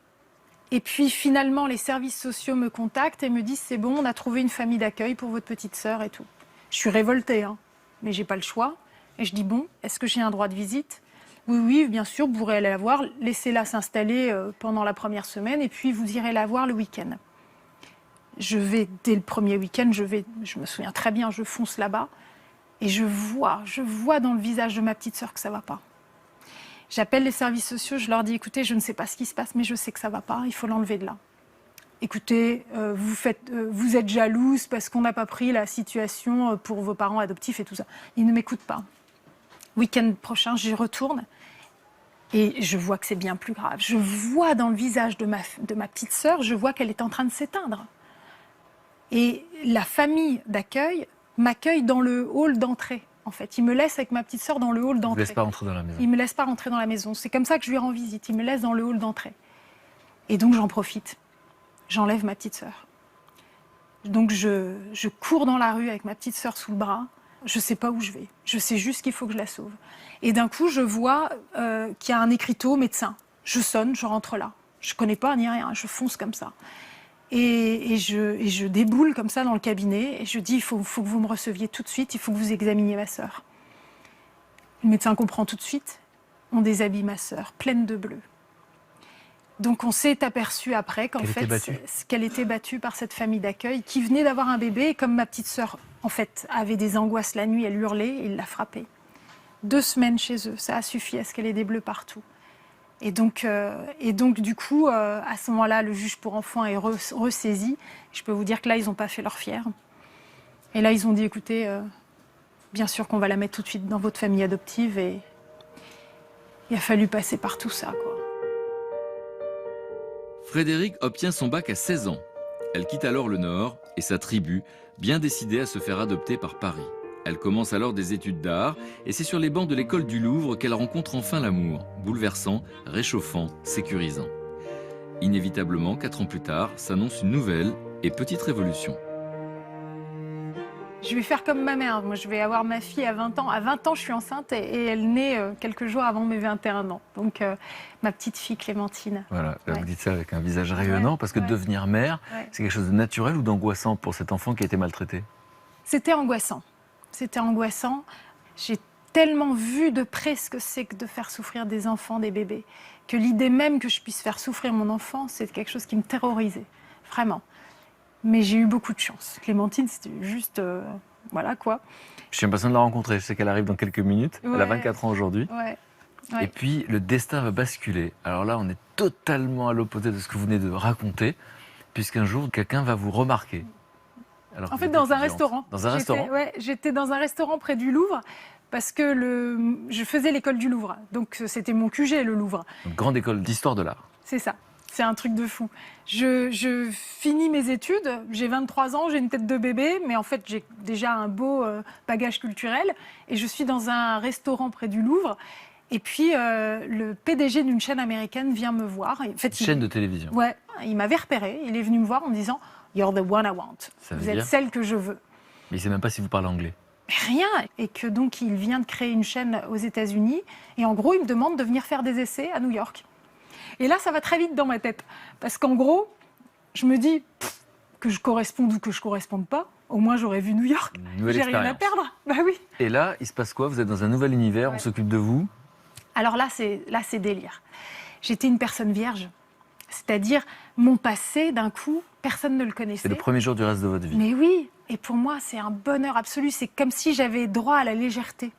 C: Et puis finalement, les services sociaux me contactent et me disent c'est bon, on a trouvé une famille d'accueil pour votre petite sœur et tout. Je suis révoltée, hein, mais j'ai pas le choix. Et je dis bon, est-ce que j'ai un droit de visite? Oui, oui, bien sûr, vous pourrez aller la voir. Laissez-la s'installer pendant la première semaine et puis vous irez la voir le week-end. Je vais, dès le premier week-end, je me souviens très bien, je fonce là-bas et je vois dans le visage de ma petite sœur que ça va pas. J'appelle les services sociaux, je leur dis écoutez, je ne sais pas ce qui se passe, mais je sais que ça va pas, il faut l'enlever de là. Écoutez, vous êtes jalouse parce qu'on n'a pas pris la situation pour vos parents adoptifs et tout ça. Ils ne m'écoutent pas. Week-end prochain, j'y retourne et je vois que c'est bien plus grave. Je vois dans le visage de ma petite sœur, je vois qu'elle est en train de s'éteindre. Et la famille d'accueil m'accueille dans le hall d'entrée. En fait, il me laisse avec ma petite sœur dans le hall
B: Vous ne
C: d'entrée.
B: laissez pas rentrer dans la maison.
C: Il me laisse pas rentrer dans la maison. C'est comme ça que je lui rends visite. Il me laisse dans le hall d'entrée. Et donc j'en profite. J'enlève ma petite sœur. Donc je cours dans la rue avec ma petite sœur sous le bras. Je sais pas où je vais. Je sais juste qu'il faut que je la sauve. Et d'un coup, je vois qu'il y a un écriteau médecin. Je sonne, je rentre là. Je connais pas ni rien. Je fonce comme ça. Et je déboule comme ça dans le cabinet et je dis il faut que vous me receviez tout de suite, il faut que vous examiniez ma sœur. Le médecin comprend tout de suite, on déshabille ma sœur, pleine de bleu. Donc on s'est aperçu après qu'en fait qu'elle était battue par cette famille d'accueil qui venait d'avoir un bébé et comme ma petite sœur en fait avait des angoisses la nuit, elle hurlait et il l'a frappée. 2 semaines chez eux, ça a suffi à ce qu'elle ait des bleus partout. Et donc du coup, à ce moment-là, le juge pour enfants est ressaisi. Je peux vous dire que là, ils n'ont pas fait leur fier. Et là, ils ont dit, écoutez, bien sûr qu'on va la mettre tout de suite dans votre famille adoptive. Et il a fallu passer par tout ça, quoi.
F: Frédéric obtient son bac à 16 ans. Elle quitte alors le Nord et sa tribu, bien décidée à se faire adopter par Paris. Elle commence alors des études d'art et c'est sur les bancs de l'école du Louvre qu'elle rencontre enfin l'amour, bouleversant, réchauffant, sécurisant. Inévitablement, 4 ans plus tard, s'annonce une nouvelle et petite révolution.
C: Je vais faire comme ma mère. Moi, je vais avoir ma fille à 20 ans. À 20 ans, je suis enceinte et elle naît quelques jours avant mes 21 ans. Donc, ma petite fille Clémentine.
B: Voilà, là,
C: Ouais.
B: vous dites ça avec un visage rayonnant, parce que devenir mère, c'est quelque chose de naturel ou d'angoissant pour cet enfant qui a été maltraité?
C: C'était angoissant. C'était angoissant. J'ai tellement vu de près ce que c'est que de faire souffrir des enfants, des bébés, que l'idée même que je puisse faire souffrir mon enfant, c'est quelque chose qui me terrorisait, vraiment. Mais j'ai eu beaucoup de chance. Clémentine, c'était juste... voilà quoi.
B: Je suis impatient de la rencontrer. Je sais qu'elle arrive dans quelques minutes. Elle a
C: Ouais.
B: 24 ans aujourd'hui.
C: Ouais.
B: Et
C: Ouais.
B: puis, le destin va basculer. Alors là, on est totalement à l'opposé de ce que vous venez de raconter, puisqu'un jour, quelqu'un va vous remarquer. Alors
C: En
B: que
C: fait,
B: vous
C: dans
B: êtes
C: un
B: étudiante.
C: restaurant.
B: Dans un restaurant.
C: Ouais, j'étais dans un restaurant près du Louvre parce que je faisais l'école du Louvre. Donc c'était mon QG, le Louvre.
B: Donc, grande école d'histoire de l'art.
C: C'est ça. C'est un truc de fou. Je finis mes études, j'ai 23 ans, j'ai une tête de bébé, mais en fait j'ai déjà un beau bagage culturel. Et je suis dans un restaurant près du Louvre. Et puis le PDG d'une chaîne américaine vient me voir. En fait,
B: Chaîne de télévision.
C: Ouais, il m'avait repéré. Il est venu me voir en me disant « You're the one I want ».
B: Ça veut
C: Vous êtes
B: dire
C: celle que je veux.
B: Mais il ne sait même pas si vous parlez anglais.
C: Rien. Et que donc il vient de créer une chaîne aux États-Unis. Et en gros, il me demande de venir faire des essais à New York. Et là, ça va très vite dans ma tête. Parce qu'en gros, je me dis que je corresponde ou que je ne corresponde pas. Au moins, j'aurais vu New York.
B: Nouvelle
C: J'ai rien à
B: expérience.
C: perdre. Bah oui.
B: Et là, il se passe quoi? Vous êtes dans un nouvel univers, on
C: Ouais.
B: s'occupe de vous.
C: Alors là, c'est délire. J'étais une personne vierge. C'est-à-dire, mon passé, d'un coup, personne ne le
B: C'est
C: connaissait.
B: le premier jour du reste de votre vie.
C: Mais oui, et pour moi, c'est un bonheur absolu. C'est comme si j'avais droit à la légèreté.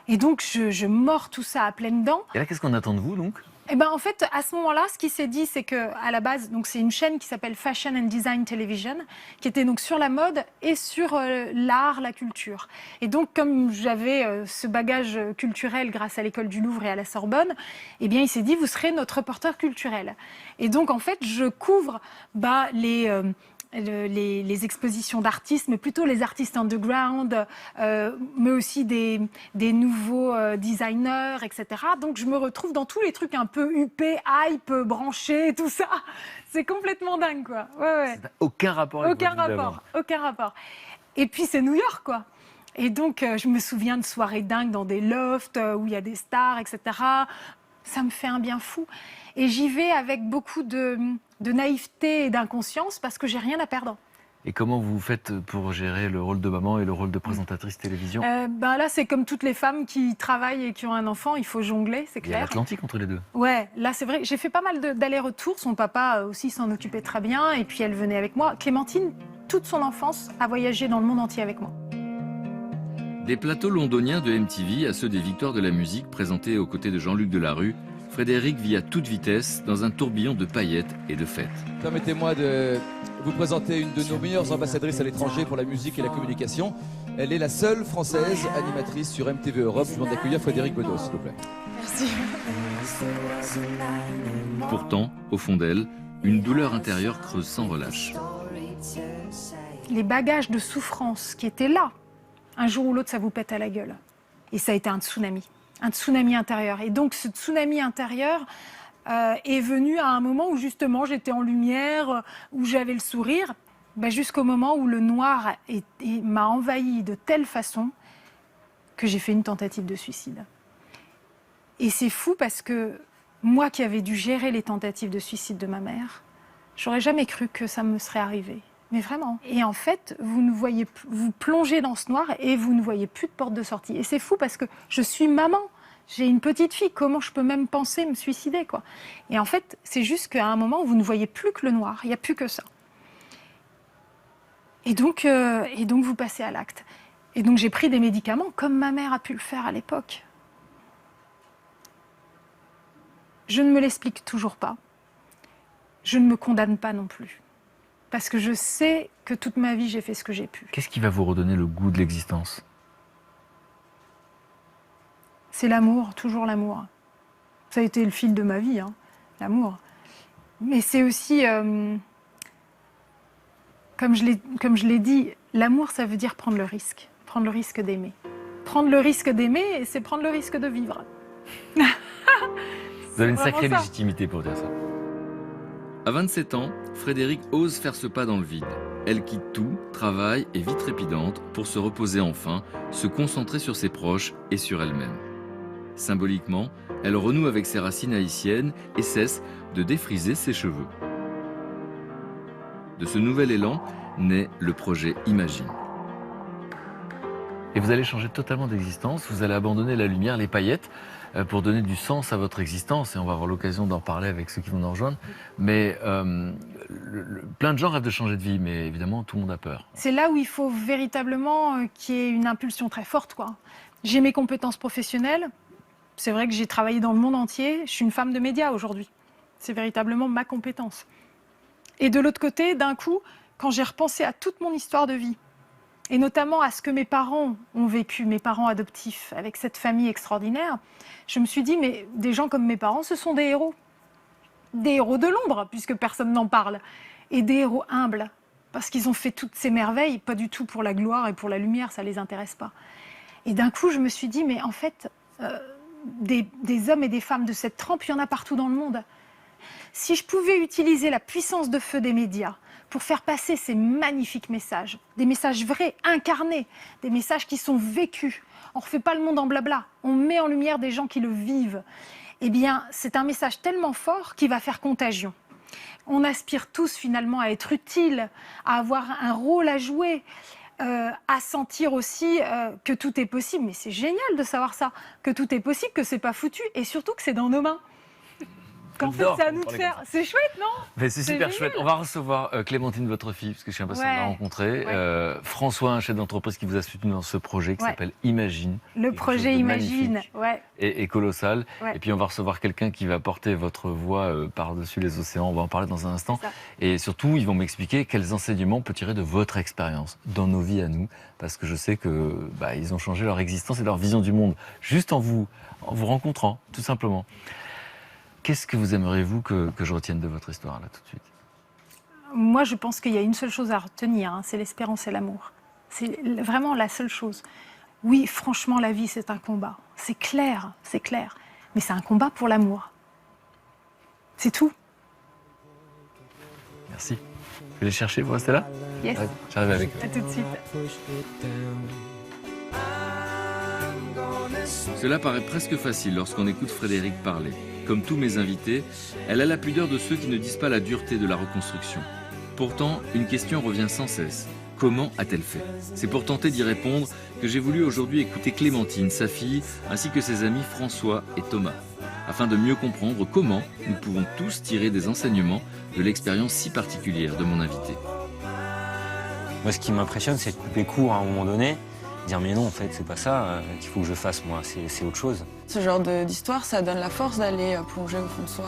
C: Et donc, je mords tout ça à pleines dents.
B: Et là, qu'est-ce qu'on attend de vous, donc?
C: Et ben en fait, à ce moment-là, ce qui s'est dit, c'est que à la base, donc c'est une chaîne qui s'appelle Fashion and Design Television, qui était donc sur la mode et sur l'art, la culture. Et donc, comme j'avais ce bagage culturel grâce à l'école du Louvre et à la Sorbonne, eh bien, il s'est dit, vous serez notre reporter culturel. Et donc, en fait, je couvre les expositions d'artistes, mais plutôt les artistes underground, mais aussi des nouveaux designers, etc. Donc je me retrouve dans tous les trucs un peu huppés, hype, branchés, tout ça. C'est complètement dingue, quoi. Ouais, ouais.
B: Ça n'a aucun rapport avec
C: Aucun
B: votre vie d'avant.
C: rapport, aucun rapport. Et puis c'est New York, quoi. Et donc je me souviens de soirées dingues dans des lofts où il y a des stars, etc. Ça me fait un bien fou. Et j'y vais avec beaucoup de naïveté et d'inconscience parce que j'ai rien à perdre.
B: Et comment vous faites pour gérer le rôle de maman et le rôle de présentatrice télévision?
C: Ben là, c'est comme toutes les femmes qui travaillent et qui ont un enfant, il faut jongler, c'est
B: Il y a
C: clair.
B: l'Atlantique entre les deux.
C: Ouais, là c'est vrai, j'ai fait pas mal d'allers-retours, son papa aussi s'en occupait très bien, et puis elle venait avec moi. Clémentine, toute son enfance, a voyagé dans le monde entier avec moi.
F: Des plateaux londoniens de MTV à ceux des Victoires de la musique présentés aux côtés de Jean-Luc Delarue, Frédéric vit à toute vitesse dans un tourbillon de paillettes et de fêtes.
G: Permettez-moi de vous présenter une de nos meilleures ambassadrices à l'étranger pour la musique et la communication. Elle est la seule française animatrice sur MTV Europe. Je vous demande d'accueillir Frédéric Bedos, s'il vous plaît.
F: Pourtant, au fond d'elle, une douleur intérieure creuse sans relâche.
C: Les bagages de souffrance qui étaient là, un jour ou l'autre, ça vous pète à la gueule. Et ça a été un tsunami intérieur. Et donc ce tsunami intérieur est venu à un moment où justement j'étais en lumière, où j'avais le sourire, jusqu'au moment où le noir m'a envahi de telle façon que j'ai fait une tentative de suicide. Et c'est fou parce que moi qui avais dû gérer les tentatives de suicide de ma mère, j'aurais jamais cru que ça me serait arrivé. Mais vraiment. Et en fait, vous plongez dans ce noir et vous ne voyez plus de porte de sortie. Et c'est fou parce que je suis maman. J'ai une petite fille. Comment je peux même penser me suicider, quoi? Et en fait, c'est juste qu'à un moment, vous ne voyez plus que le noir. Il n'y a plus que ça. Et donc vous passez à l'acte. Et donc, j'ai pris des médicaments comme ma mère a pu le faire à l'époque. Je ne me l'explique toujours pas. Je ne me condamne pas non plus. Parce que je sais que toute ma vie, j'ai fait ce que j'ai pu.
B: Qu'est-ce qui va vous redonner le goût de l'existence?
C: C'est l'amour, toujours l'amour. Ça a été le fil de ma vie, hein, l'amour. Mais c'est aussi, comme je l'ai dit, l'amour, ça veut dire prendre le risque d'aimer. Prendre le risque d'aimer, c'est prendre le risque de vivre.
B: Vous avez une
C: vraiment
B: sacrée
C: ça.
B: légitimité pour dire ça.
F: À 27 ans, Frédéric ose faire ce pas dans le vide. Elle quitte tout, travail et vie trépidante pour se reposer enfin, se concentrer sur ses proches et sur elle-même. Symboliquement, elle renoue avec ses racines haïtiennes et cesse de défriser ses cheveux. De ce nouvel élan naît le projet Imagine.
B: et vous allez changer totalement d'existence. Vous allez abandonner la lumière, les paillettes, pour donner du sens à votre existence. Et on va avoir l'occasion d'en parler avec ceux qui vont nous rejoindre. Mais plein de gens rêvent de changer de vie, mais évidemment, tout le monde a peur.
C: C'est là où il faut véritablement qu'il y ait une impulsion très forte, quoi. J'ai mes compétences professionnelles. C'est vrai que j'ai travaillé dans le monde entier. Je suis une femme de médias aujourd'hui. C'est véritablement ma compétence. Et de l'autre côté, d'un coup, quand j'ai repensé à toute mon histoire de vie, et notamment à ce que mes parents ont vécu, mes parents adoptifs, avec cette famille extraordinaire, je me suis dit, mais des gens comme mes parents, ce sont des héros. Des héros de l'ombre, puisque personne n'en parle. Et des héros humbles, parce qu'ils ont fait toutes ces merveilles, pas du tout pour la gloire et pour la lumière, ça ne les intéresse pas. Et d'un coup, je me suis dit, mais en fait, des hommes et des femmes de cette trempe, il y en a partout dans le monde. Si je pouvais utiliser la puissance de feu des médias pour faire passer ces magnifiques messages, des messages vrais, incarnés, des messages qui sont vécus, on ne refait pas le monde en blabla, on met en lumière des gens qui le vivent, eh bien, c'est un message tellement fort qui va faire contagion. On aspire tous finalement à être utiles, à avoir un rôle à jouer, à sentir aussi que tout est possible. Mais c'est génial de savoir ça, que tout est possible, que c'est pas foutu et surtout que c'est dans nos mains. Qu'en fait,
B: J'adore
C: c'est à
B: qu'on
C: nous de
B: parle
C: faire.
B: comme ça.
C: C'est chouette, non?
B: Mais c'est super
C: génial.
B: chouette. On va recevoir Clémentine, votre fille, parce que je suis impatient de la
C: Ouais.
B: rencontrer.
C: Ouais.
B: François, un chef d'entreprise qui vous a soutenu dans ce projet qui
C: Ouais.
B: s'appelle Imagine.
C: Le
B: Quelque
C: projet
B: chose de
C: Imagine,
B: magnifique
C: ouais.
B: Et colossal.
C: Ouais.
B: Et puis on va recevoir quelqu'un qui va porter votre voix par-dessus les océans. On va en parler dans un instant.
C: C'est ça.
B: Et surtout, ils vont m'expliquer quels enseignements on peut tirer de votre expérience dans nos vies à nous. Parce que je sais que ils ont changé leur existence et leur vision du monde juste en vous rencontrant, tout simplement. Qu'est-ce que vous aimeriez, vous, que je retienne de votre histoire, là, tout de suite?
C: Moi, je pense qu'il y a une seule chose à retenir, hein, c'est l'espérance et l'amour. C'est vraiment la seule chose. Oui, franchement, la vie, c'est un combat. C'est clair. Mais c'est un combat pour l'amour. C'est tout.
B: Merci. Je vais les chercher, vous restez là?
C: Yes.
B: Ouais, j'arrive avec vous.
C: À tout de suite.
F: Cela paraît presque facile lorsqu'on écoute Frédéric parler. Comme tous mes invités, elle a la pudeur de ceux qui ne disent pas la dureté de la reconstruction. Pourtant, une question revient sans cesse. Comment a-t-elle fait? C'est pour tenter d'y répondre que j'ai voulu aujourd'hui écouter Clémentine, sa fille, ainsi que ses amis François et Thomas, afin de mieux comprendre comment nous pouvons tous tirer des enseignements de l'expérience si particulière de mon invité.
H: Moi, ce qui m'impressionne, c'est de couper court à un moment donné, dire mais non, en fait, c'est pas ça qu'il faut que je fasse, moi, c'est autre chose.
I: Ce genre d'histoire, ça donne la force d'aller plonger au fond de soi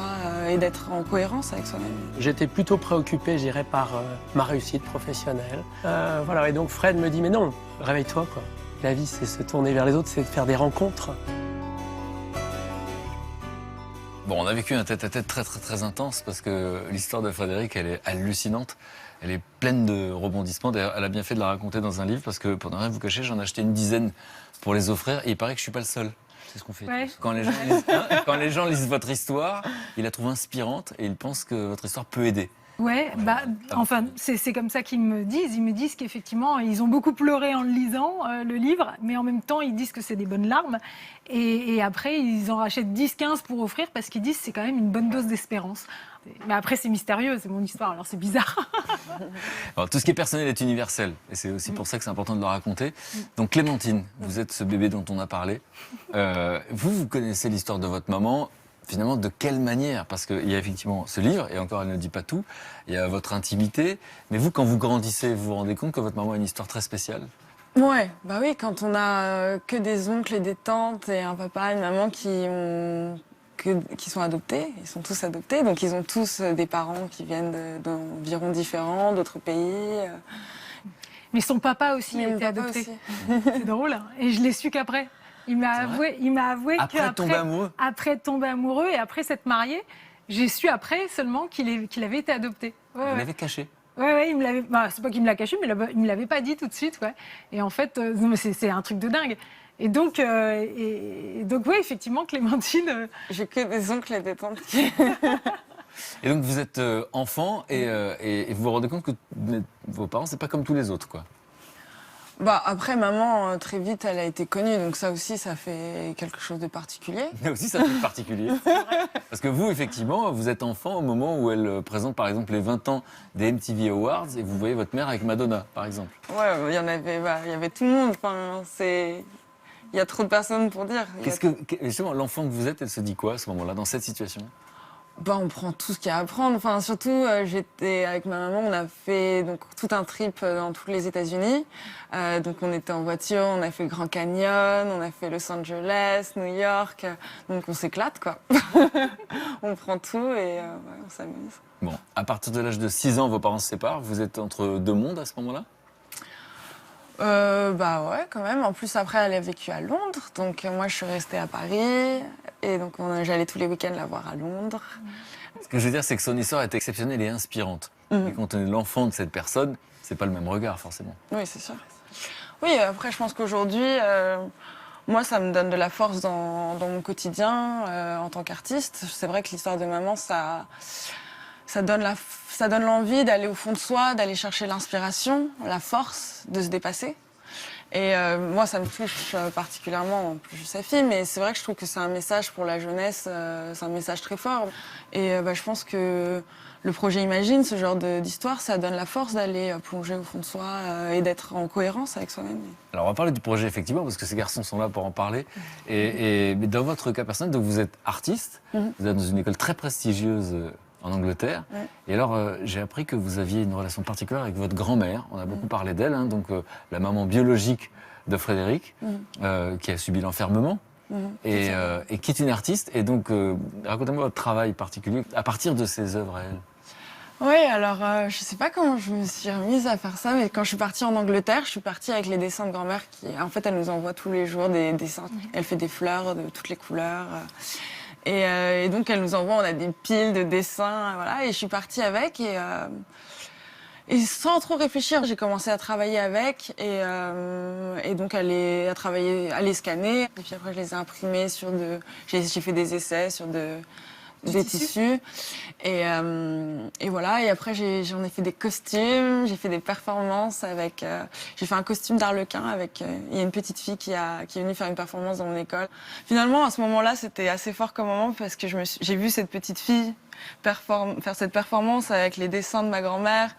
I: et d'être en cohérence avec soi-même.
D: J'étais plutôt préoccupé, je dirais, par ma réussite professionnelle. Voilà, et donc Fred me dit, mais non, réveille-toi, quoi. La vie, c'est se tourner vers les autres, c'est faire des rencontres.
B: Bon, on a vécu un tête-à-tête très très très intense parce que l'histoire de Frédéric, elle est hallucinante. Elle est pleine de rebondissements. D'ailleurs, elle a bien fait de la raconter dans un livre parce que, pour ne rien vous cacher, j'en ai acheté une dizaine pour les offrir et il paraît que je suis pas le seul. C'est ce qu'on fait.
C: Ouais.
B: Quand les gens lisent votre histoire, ils la trouvent inspirante et ils pensent que votre histoire peut aider.
C: Ouais, enfin, c'est comme ça qu'ils me disent. Ils me disent qu'effectivement, ils ont beaucoup pleuré en le lisant, le livre, mais en même temps, ils disent que c'est des bonnes larmes. Et après, ils en rachètent 10-15 pour offrir parce qu'ils disent que c'est quand même une bonne dose d'espérance. Mais après, c'est mystérieux, c'est mon histoire, alors c'est bizarre.
B: Alors, tout ce qui est personnel est universel et c'est aussi pour ça que c'est important de le raconter. Donc Clémentine, vous êtes ce bébé dont on a parlé. Vous connaissez l'histoire de votre maman. Finalement, de quelle manière? Parce qu'il y a effectivement ce livre, et encore elle ne dit pas tout, il y a votre intimité, mais vous, quand vous grandissez, vous vous rendez compte que votre maman a une histoire très spéciale?
I: Ouais, bah oui, quand on a que des oncles et des tantes et un papa et une maman qui sont adoptés, ils sont tous adoptés, donc ils ont tous des parents qui viennent d'environ différents, d'autres pays.
C: Mais son papa aussi
I: Mais
C: a
I: mon
C: été
I: papa
C: adopté.
I: aussi.
C: C'est drôle, hein. Et je l'ai su qu'après. Il m'a avoué
B: Après tomber amoureux?
C: Après tomber amoureux et après s'être marié, j'ai su après seulement qu'il avait été adopté. Ouais,
B: Vous l'avez caché?
C: Ouais, il me l'avait. C'est pas qu'il me l'a caché, mais il me l'avait pas dit tout de suite, ouais. Et en fait, non, mais c'est un truc de dingue. Et donc, ouais, effectivement, Clémentine.
I: J'ai que des oncles et des tantes.
B: Et donc vous êtes enfant et vous vous rendez compte que vos parents, c'est pas comme tous les autres, quoi.
I: Bah, après, maman, très vite, elle a été connue, donc ça aussi, ça fait quelque chose de particulier.
B: Mais aussi, ça fait particulier. Parce que vous, effectivement, vous êtes enfant au moment où elle présente, par exemple, les 20 ans des MTV Awards et vous voyez votre mère avec Madonna, par exemple.
I: Ouais, il y en avait, il y avait tout le monde. Enfin, il y a trop de personnes pour dire.
B: Justement, l'enfant que vous êtes, elle se dit quoi à ce moment-là, dans cette situation?
I: Bah, on prend tout ce qu'il y a à prendre. Enfin, surtout, j'étais avec ma maman, on a fait donc tout un trip dans tous les États-Unis. Donc, on était en voiture, on a fait le Grand Canyon, on a fait Los Angeles, New York. Donc, on s'éclate, quoi. On prend tout et ouais, on s'amuse.
B: Bon, à partir de l'âge de 6 ans, vos parents se séparent. Vous êtes entre deux mondes à ce moment-là?
I: Bah ouais, quand même. En plus, après, elle a vécu à Londres. Donc, moi, je suis restée à Paris. Et donc, j'allais tous les week-ends la voir à Londres.
B: Ce que je veux dire, c'est que son histoire est exceptionnelle et inspirante. Et quand on est l'enfant de cette personne, c'est pas le même regard, forcément.
I: Oui, c'est sûr. Oui, après, je pense qu'aujourd'hui, moi, ça me donne de la force dans mon quotidien en tant qu'artiste. C'est vrai que l'histoire de maman, ça donne l'envie d'aller au fond de soi, d'aller chercher l'inspiration, la force de se dépasser. Et moi, ça me touche particulièrement, en plus je suis sa fille, mais c'est vrai que je trouve que c'est un message pour la jeunesse, c'est un message très fort. Et je pense que le projet Imagine, ce genre d'histoire, ça donne la force d'aller plonger au fond de soi et d'être en cohérence avec soi-même.
B: Alors, on va parler du projet, effectivement, parce que ces garçons sont là pour en parler. Mais dans votre cas personnel, donc vous êtes artiste, vous êtes dans une école très prestigieuse en Angleterre. Et alors, j'ai appris que vous aviez une relation particulière avec votre grand-mère. On a beaucoup parlé d'elle, hein, donc la maman biologique de Frédéric, qui a subi l'enfermement. Et qui est une artiste. Et donc, racontez-moi votre travail particulier à partir de ses œuvres à elle.
I: Oui, alors je sais pas comment je me suis remise à faire ça, mais quand je suis partie en Angleterre, je suis partie avec les dessins de grand-mère qui, en fait, elle nous envoie tous les jours des dessins. Elle fait des fleurs de toutes les couleurs. Et donc, elle nous envoie, on a des piles de dessins, voilà. Et je suis partie avec et sans trop réfléchir, j'ai commencé à travailler avec et donc à les scanner. Et puis après, je les ai imprimés j'ai fait des essais sur des tissus. Et voilà. Et après, j'en ai fait des costumes, j'ai fait des performances avec. J'ai fait un costume d'Arlequin avec. Il y a une petite fille qui est venue faire une performance dans mon école. Finalement, à ce moment-là, c'était assez fort comme moment parce que j'ai vu cette petite fille faire cette performance avec les dessins de ma grand-mère.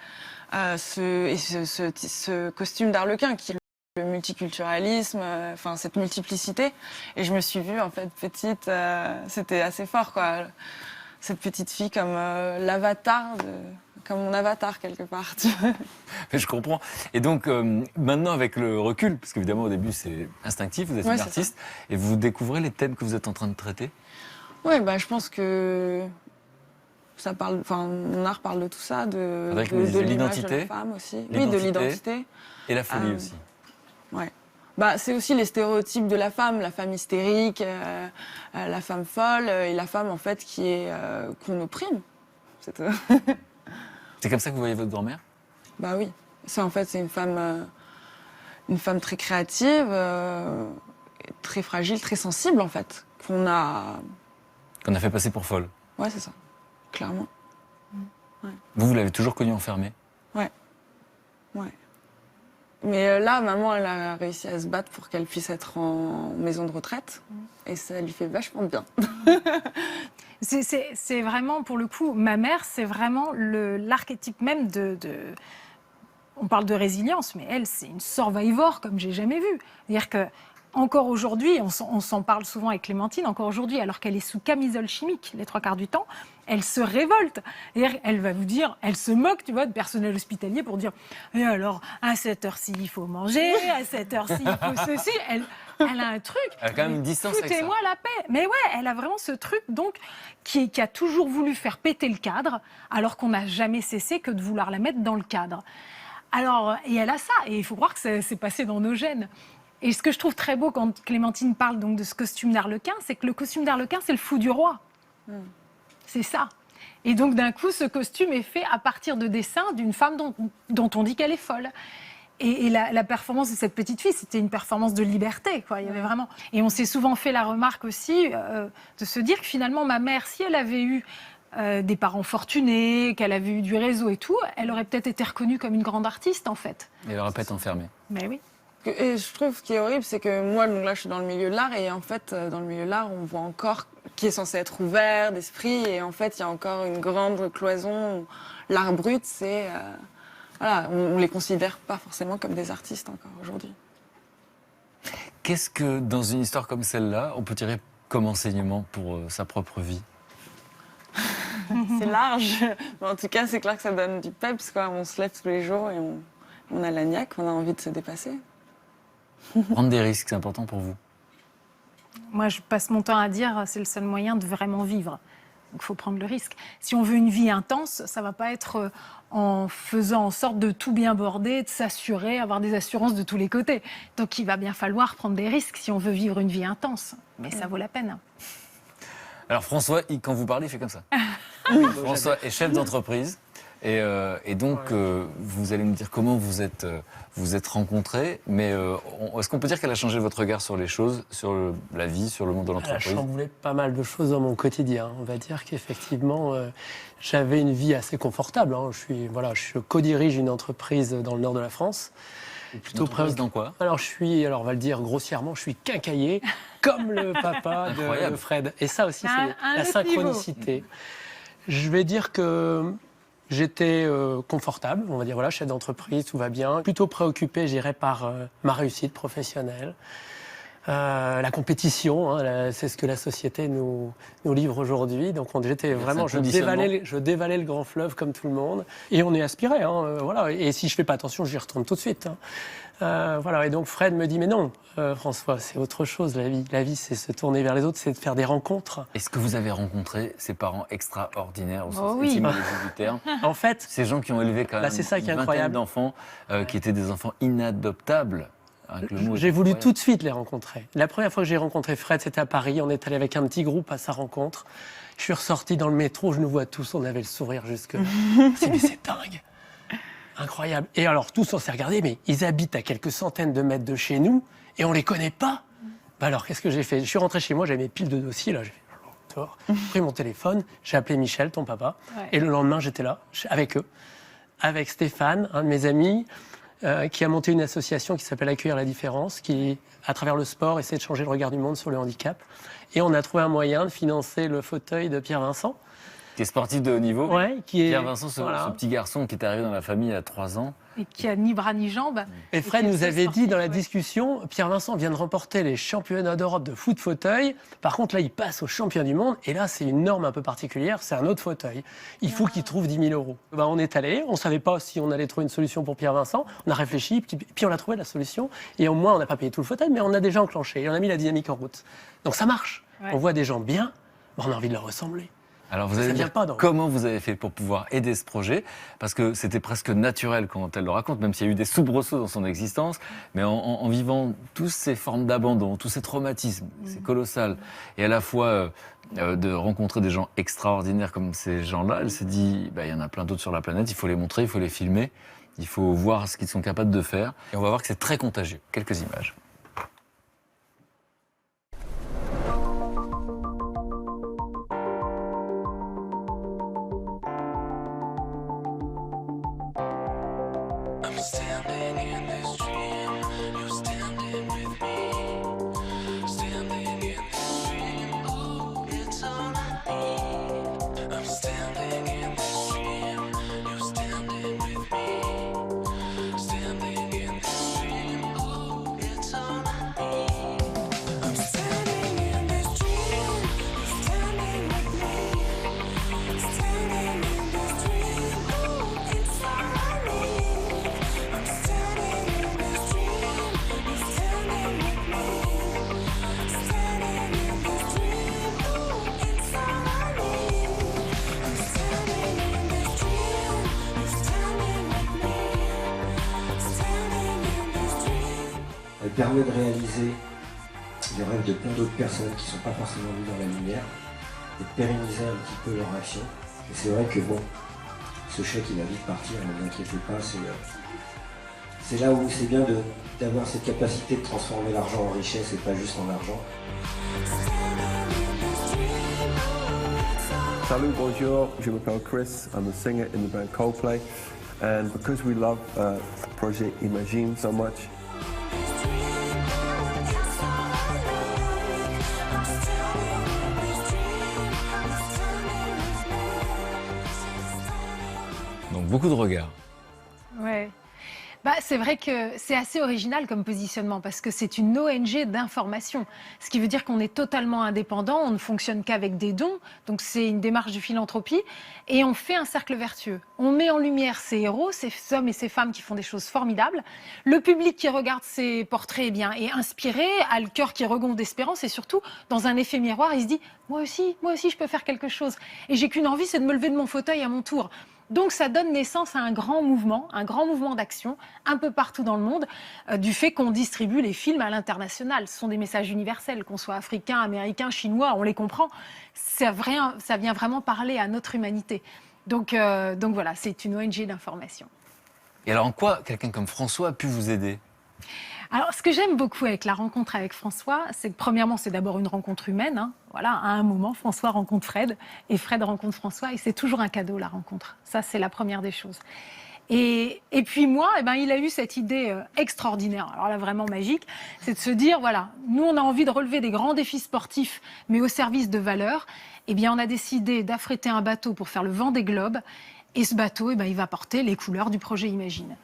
I: Ce costume d'Arlequin qui est le multiculturalisme, enfin cette multiplicité. Et je me suis vue en fait petite, c'était assez fort quoi. Cette petite fille comme comme mon avatar quelque part. Tu vois.
B: Je comprends. Et donc maintenant avec le recul, parce qu'évidemment au début c'est instinctif, vous êtes une artiste, et vous découvrez les thèmes que vous êtes en train de traiter.
I: Oui, je pense que ça parle, mon art parle de tout ça, de l'identité, de la femme aussi. Oui, de l'identité.
B: Et la folie aussi.
I: Ouais. C'est aussi les stéréotypes de la femme hystérique, la femme folle et la femme en fait qu'on opprime. C'est tout.
B: C'est comme ça que vous voyez votre grand-mère?
I: Oui. C'est une femme très créative, très fragile, très sensible en fait, qu'on a
B: fait passer pour folle.
I: Ouais, c'est ça. Clairement. Ouais.
B: Vous l'avez toujours connue enfermée?
I: Ouais. Mais là, maman, elle a réussi à se battre pour qu'elle puisse être en maison de retraite. Et ça lui fait vachement bien.
C: C'est vraiment, pour le coup, ma mère, c'est vraiment l'archétype même on parle de résilience, mais elle, c'est une survivor comme j'ai jamais vu. C'est-à-dire que encore aujourd'hui, on s'en parle souvent avec Clémentine, encore aujourd'hui, alors qu'elle est sous camisole chimique les 3 quarts du temps, elle se révolte. Elle va vous dire, elle se moque, tu vois, de personnel hospitalier pour dire « Et alors, à cette heure-ci, il faut manger, à cette heure-ci, il faut ceci. » Elle a un truc.
B: Elle a quand même une distance avec ça.
C: Foutez-moi la paix. Mais ouais, elle a vraiment ce truc donc qui a toujours voulu faire péter le cadre, alors qu'on n'a jamais cessé que de vouloir la mettre dans le cadre. Alors, et elle a ça, et il faut croire que c'est passé dans nos gènes. Et ce que je trouve très beau quand Clémentine parle donc de ce costume d'Arlequin, c'est que le costume d'Arlequin, c'est le fou du roi. C'est ça. Et donc d'un coup, ce costume est fait à partir de dessins d'une femme dont on dit qu'elle est folle. Et la performance de cette petite fille, c'était une performance de liberté, quoi. Il y avait vraiment. Et on s'est souvent fait la remarque aussi de se dire que finalement, ma mère, si elle avait eu des parents fortunés, qu'elle avait eu du réseau et tout, elle aurait peut-être été reconnue comme une grande artiste, en fait.
B: Et elle aurait pas été enfermée.
C: Mais oui.
I: Et je trouve ce qui est horrible, c'est que moi, donc là, je suis dans le milieu de l'art, et en fait, dans le milieu de l'art, on voit encore qui est censé être ouvert d'esprit, et en fait, il y a encore une grande cloison. L'art brut, c'est... voilà, on les considère pas forcément comme des artistes encore aujourd'hui.
B: Qu'est-ce que, dans une histoire comme celle-là, on peut tirer comme enseignement pour sa propre vie?
I: C'est large, mais en tout cas, c'est clair que ça donne du peps, quoi. On se lève tous les jours et on a la niaque, on a envie de se dépasser.
B: Prendre des risques, c'est important pour vous?
C: Moi, je passe mon temps à dire c'est le seul moyen de vraiment vivre. Donc, il faut prendre le risque. Si on veut une vie intense, ça ne va pas être en faisant en sorte de tout bien border, de s'assurer, avoir des assurances de tous les côtés. Donc, il va bien falloir prendre des risques si on veut vivre une vie intense. Mais ça vaut la peine.
B: Alors François, quand vous parlez, il fait comme ça. François est chef d'entreprise. Et donc, vous allez me dire comment vous êtes rencontrés, mais est-ce qu'on peut dire qu'elle a changé votre regard sur les choses, sur la vie, sur le monde de l'entreprise?
D: Elle a chamboulé pas mal de choses dans mon quotidien. On va dire qu'effectivement, j'avais une vie assez confortable. Hein. Je co-dirige une entreprise dans le nord de la France.
B: Plutôt près dans quoi?
D: Alors, on va le dire grossièrement, je suis quincaillier, comme le papa de Fred. Et ça aussi, c'est la synchronicité. Je vais dire que j'étais confortable, on va dire, voilà, chef d'entreprise, tout va bien. Plutôt préoccupé, je dirais, par ma réussite professionnelle. La compétition, hein, c'est ce que la société nous livre aujourd'hui. Donc j'étais vraiment, je dévalais le grand fleuve comme tout le monde. Et on est aspiré, hein, voilà. Et si je fais pas attention, j'y retourne tout de suite. Hein. Voilà. Et donc Fred me dit, mais non, François, c'est autre chose la vie. La vie, c'est se tourner vers les autres, c'est de faire des rencontres.
B: Est-ce que vous avez rencontré ces parents extraordinaires au sens
C: oui.
B: étymologique du terme?
D: En fait,
B: ces gens qui ont élevé quand même
D: c'est ça qui est
B: une vingtaine
D: incroyable.
B: d'enfants qui étaient des enfants inadoptables.
D: J'ai voulu tout de suite les rencontrer. La première fois que j'ai rencontré Fred, c'était à Paris. On est allé avec un petit groupe à sa rencontre. Je suis ressorti dans le métro, je nous vois tous, on avait le sourire jusque. Mais c'est dingue, incroyable. Et alors tous, on s'est regardés, mais ils habitent à quelques centaines de mètres de chez nous et on les connaît pas. Bah alors qu'est-ce que j'ai fait? Je suis rentré chez moi, j'avais mes piles de dossiers là. J'ai pris mon téléphone, j'ai appelé Michel, ton papa, et le lendemain j'étais là avec eux, avec Stéphane, un de mes amis. Qui a monté une association qui s'appelle Accueillir la différence, qui, à travers le sport, essaie de changer le regard du monde sur le handicap. Et on a trouvé un moyen de financer le fauteuil de Pierre Vincent.
B: Qui est sportif de haut niveau.
D: Ouais,
B: Pierre Vincent, ce petit garçon qui est arrivé dans la famille à 3 ans.
C: Et qui a ni bras ni jambes.
D: Et Fred nous avait dit dans la discussion, Pierre Vincent vient de remporter les championnats d'Europe de foot fauteuil. Par contre, là, il passe au champion du monde. Et là, c'est une norme un peu particulière, c'est un autre fauteuil. Il faut qu'il trouve 10 000 €. Bah, on est allé, on ne savait pas si on allait trouver une solution pour Pierre Vincent. On a réfléchi, puis on a trouvé la solution. Et au moins, on n'a pas payé tout le fauteuil, mais on a déjà enclenché. Et on a mis la dynamique en route. Donc ça marche. Ouais. On voit des gens bien, on a envie de leur ressembler.
B: Alors vous allez dire comment vous avez fait pour pouvoir aider ce projet, parce que c'était presque naturel quand elle le raconte, même s'il y a eu des soubresauts dans son existence, mais en vivant toutes ces formes d'abandon, tous ces traumatismes, c'est colossal. Et à la fois de rencontrer des gens extraordinaires comme ces gens-là, elle s'est dit, il y en a plein d'autres sur la planète, il faut les montrer, il faut les filmer, il faut voir ce qu'ils sont capables de faire. Et on va voir que c'est très contagieux. Quelques images.
J: Elle permet de réaliser les rêves de plein d'autres personnes qui ne sont pas forcément mises dans la lumière et de pérenniser un petit peu leur action. Et c'est vrai que bon, ce chèque il va vite partir, ne vous inquiétez pas, c'est là où c'est bien d'avoir cette capacité de transformer l'argent en richesse et pas juste en argent.
K: Salut, bonjour, je m'appelle Chris, I'm a singer in the band Coldplay, and because we love Project Imagine so much,
B: beaucoup de regards.
C: Ouais. Bah, c'est vrai que c'est assez original comme positionnement parce que c'est une ONG d'information. Ce qui veut dire qu'on est totalement indépendant, on ne fonctionne qu'avec des dons. Donc c'est une démarche de philanthropie et on fait un cercle vertueux. On met en lumière ces héros, ces hommes et ces femmes qui font des choses formidables. Le public qui regarde ces portraits eh bien, est inspiré, a le cœur qui regonfle d'espérance et surtout, dans un effet miroir, il se dit « moi aussi, je peux faire quelque chose. Et j'ai qu'une envie, c'est de me lever de mon fauteuil à mon tour. » Donc ça donne naissance à un grand mouvement d'action un peu partout dans le monde, du fait qu'on distribue les films à l'international. Ce sont des messages universels, qu'on soit africain, américain, chinois, on les comprend. Ça vient vraiment parler à notre humanité. Donc voilà, c'est une ONG d'information.
B: Et alors en quoi quelqu'un comme François a pu vous aider ?
C: Alors, ce que j'aime beaucoup avec la rencontre avec François, c'est que premièrement, c'est d'abord une rencontre humaine. Hein. Voilà, à un moment, François rencontre Fred et Fred rencontre François et c'est toujours un cadeau, la rencontre. Ça, c'est la première des choses. Et puis moi, eh ben, il a eu cette idée extraordinaire, alors là vraiment magique, c'est de se dire, voilà, nous on a envie de relever des grands défis sportifs, mais au service de valeurs. Eh bien, on a décidé d'affréter un bateau pour faire le Vendée Globe et ce bateau, eh ben, il va porter les couleurs du projet Imagine.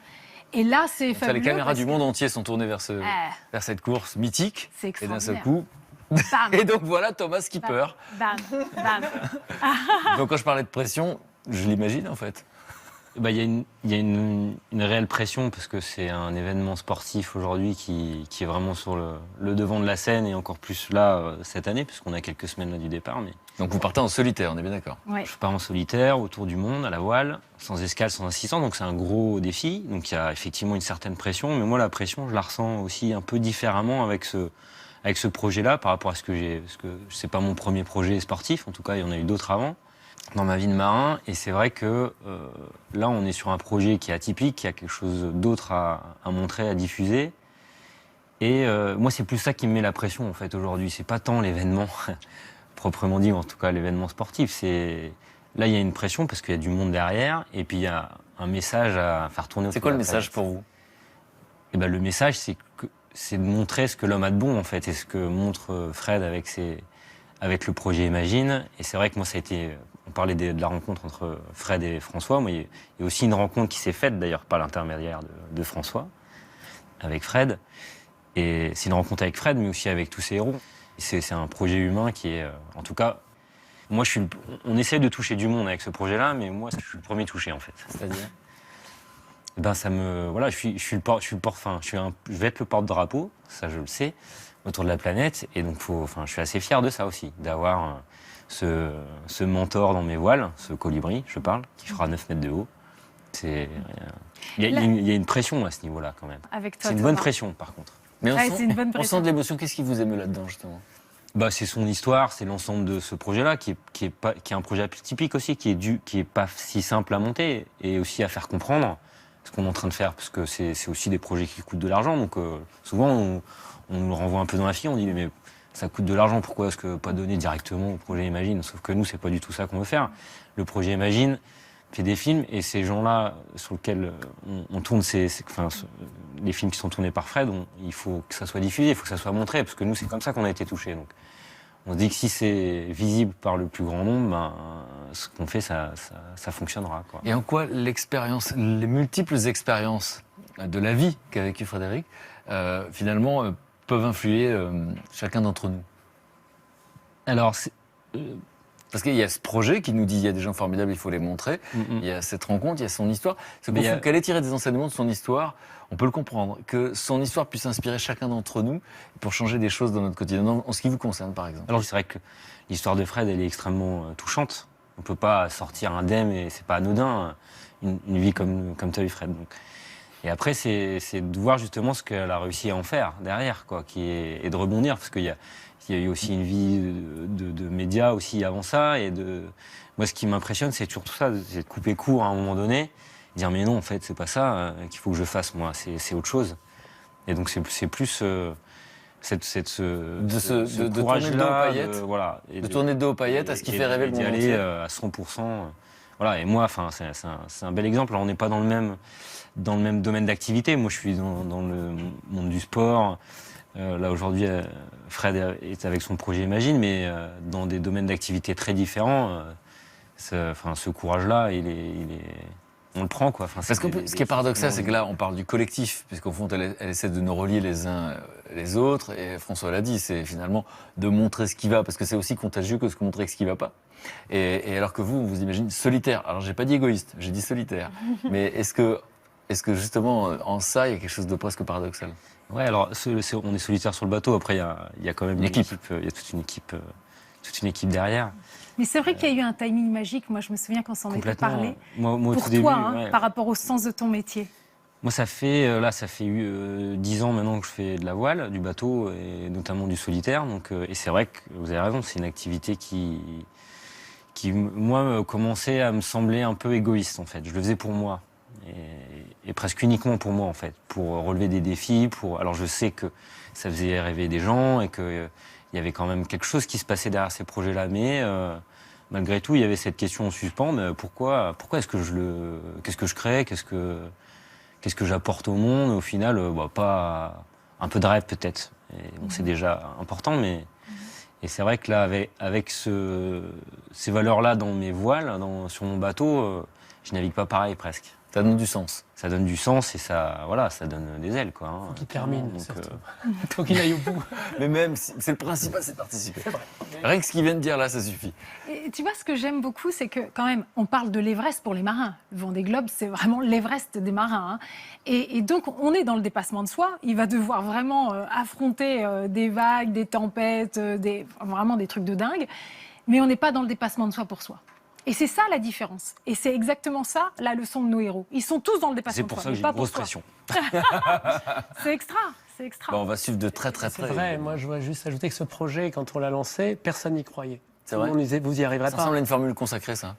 C: Et là, c'est fabuleux.
B: Les caméras du monde entier sont tournées vers cette course mythique.
C: C'est
B: et d'un seul
C: extraordinaire.
B: coup.
C: Bam.
B: Et donc voilà Thomas Skipper.
C: Bam, bam.
B: Donc quand je parlais de pression, je l'imagine en fait.
H: Bah, y a une réelle pression parce que c'est un événement sportif aujourd'hui qui est vraiment sur le devant de la scène et encore plus là cette année puisqu'on a quelques semaines là du départ. Mais...
B: Donc vous partez en solitaire, on est bien d'accord.
C: Ouais.
H: Je pars en solitaire autour du monde à la voile, sans escale, sans assistant, donc c'est un gros défi. Donc il y a effectivement une certaine pression, mais moi la pression je la ressens aussi un peu différemment avec ce projet-là par rapport à ce que j'ai, parce que c'est pas mon premier projet sportif, en tout cas il y en a eu d'autres avant. Dans ma vie de marin, et c'est vrai que là on est sur un projet qui est atypique, qui a quelque chose d'autre à montrer, à diffuser. Et moi c'est plus ça qui me met la pression en fait aujourd'hui, c'est pas tant l'événement proprement dit, en tout cas l'événement sportif. Là il y a une pression parce qu'il y a du monde derrière, et puis il y a un message à faire tourner.
B: C'est quoi le message pour vous ?
H: Et ben, le message c'est de montrer ce que l'homme a de bon en fait, et ce que montre Fred avec le projet Imagine. Et c'est vrai que moi ça a été... On parlait de la rencontre entre Fred et François. Moi, il y a aussi une rencontre qui s'est faite, d'ailleurs, par l'intermédiaire de François, avec Fred. Et c'est une rencontre avec Fred, mais aussi avec tous ces héros. C'est un projet humain qui est... En tout cas, moi, on essaie de toucher du monde avec ce projet-là, mais moi, je suis le premier touché, en fait.
B: C'est-à-dire ?
H: Ben, ça me... Voilà, je vais être le porte-drapeau, ça, je le sais, autour de la planète. Et donc, je suis assez fier de ça aussi, d'avoir... ce mentor dans mes voiles, ce colibri, je parle, qui fera 9 mètres de haut. Il y a une pression à ce niveau-là, quand même.
C: Avec toi,
H: c'est une bonne pression, par contre.
B: Mais
C: Ouais, c'est une bonne
B: on sent de l'émotion. Qu'est-ce qui vous émeut là-dedans, justement ?
H: Bah, c'est son histoire, c'est l'ensemble de ce projet-là, qui est un projet atypique aussi, qui est pas si simple à monter et aussi à faire comprendre ce qu'on est en train de faire, parce que c'est aussi des projets qui coûtent de l'argent. Donc souvent, on nous renvoie un peu dans la file, on dit mais ça coûte de l'argent, pourquoi est-ce que pas donner directement au projet Imagine ? Sauf que nous, c'est pas du tout ça qu'on veut faire. Le projet Imagine fait des films, et ces gens-là sur lesquels on tourne les films qui sont tournés par Fred, il faut que ça soit diffusé, il faut que ça soit montré, parce que nous, c'est comme ça qu'on a été touchés. Donc, on se dit que si c'est visible par le plus grand nombre, ben, ce qu'on fait, ça fonctionnera, quoi.
B: Et en quoi les multiples expériences de la vie qu'a vécu Frédéric, finalement, peuvent influer chacun d'entre nous ?
H: Alors,
B: parce qu'il y a ce projet qui nous dit il y a des gens formidables, il faut les montrer. Il y a cette rencontre, il y a son histoire. Qu'elle ait tiré des enseignements de son histoire, on peut le comprendre. Que son histoire puisse inspirer chacun d'entre nous pour changer des choses dans notre quotidien, en ce qui vous concerne, par exemple.
H: Alors, c'est vrai que l'histoire de Fred, elle est extrêmement touchante. On ne peut pas sortir indemne, et c'est pas anodin, une vie comme tu as eu, Fred. Donc. Et après, c'est de voir justement ce qu'elle a réussi à en faire derrière, quoi, et de rebondir, parce qu'il y a eu aussi une vie de médias aussi avant ça. Moi, ce qui m'impressionne, c'est toujours tout ça, c'est de couper court à un moment donné, dire mais non, en fait, c'est pas ça qu'il faut que je fasse, moi, c'est autre chose. Et donc, c'est plus
B: de tourner le dos aux paillettes, de tourner le dos aux paillettes à ce qui fait rêver le monde entier.
H: D'y aller à 100%. Voilà, et moi, c'est un bel exemple. Alors, on n'est pas dans le même domaine d'activité. Moi, je suis dans le monde du sport. Là, aujourd'hui, Fred est avec son projet Imagine, mais dans des domaines d'activité très différents. Ce courage-là, il on le prend, quoi. Enfin,
B: Parce que ce qui est paradoxal, c'est que là, on parle du collectif, puisqu'au fond, elle essaie de nous relier les uns les autres. Et François l'a dit, c'est finalement de montrer ce qui va, parce que c'est aussi contagieux que de montrer ce qui va pas. Et alors que vous, on vous imagine solitaire. Alors, j'ai pas dit égoïste, j'ai dit solitaire. Mais est-ce que justement, en ça, il y a quelque chose de presque paradoxal?
H: Ouais, alors on est solitaire sur le bateau. Après, il y a quand même une équipe. Il y a toute une équipe derrière.
C: Mais c'est vrai qu'il y a eu un timing magique. Moi, je me souviens qu'on s'en était
H: Complètement.
C: parlé.
H: Moi, au
C: Pour
H: tout début,
C: toi, hein,
H: ouais.
C: par rapport au sens de ton métier.
H: Moi, ça fait 10 ans maintenant que je fais de la voile, du bateau et notamment du solitaire. Donc, et c'est vrai que vous avez raison, c'est une activité qui moi, commençait à me sembler un peu égoïste, en fait. Je le faisais pour moi. Et presque uniquement pour moi, en fait. Pour relever des défis. Alors, je sais que ça faisait rêver des gens et qu'il y avait quand même quelque chose qui se passait derrière ces projets-là. Mais malgré tout, il y avait cette question en suspens. Mais pourquoi est-ce que qu'est-ce que je crée? Qu'est-ce que j'apporte au monde? Au final, pas un peu de rêve peut-être. Et bon, c'est déjà important, mais et c'est vrai que là, avec ces valeurs-là dans mes voiles, sur mon bateau, je navigue pas pareil presque.
B: Ça donne du sens.
H: Ça donne du sens et ça donne des ailes, quoi.
D: Faut qu'il termine,
H: Donc,
D: surtout. Faut qu'il aille au bout.
B: Mais même, c'est le principal, c'est de participer. Rien que ce qu'il vient de dire là, ça suffit.
C: Et tu vois, ce que j'aime beaucoup, c'est que quand même, on parle de l'Everest pour les marins. Le Vendée Globe, c'est vraiment l'Everest des marins. Hein. Et donc, on est dans le dépassement de soi. Il va devoir vraiment affronter des vagues, des tempêtes, vraiment des trucs de dingue. Mais on n'est pas dans le dépassement de soi pour soi. Et c'est ça la différence. Et c'est exactement ça la leçon de nos héros. Ils sont tous dans le dépassement de soi.
H: C'est pour ça que j'ai une grosse pression.
C: C'est extra. C'est extra.
B: Bon, on va suivre de très très près.
D: C'est vrai, moi je dois juste ajouter que ce projet, quand on l'a lancé, personne n'y croyait.
B: C'est vrai.
D: On disait, vous y arriverez
B: Ça
D: pas.
B: ressemble à une formule consacrée, ça.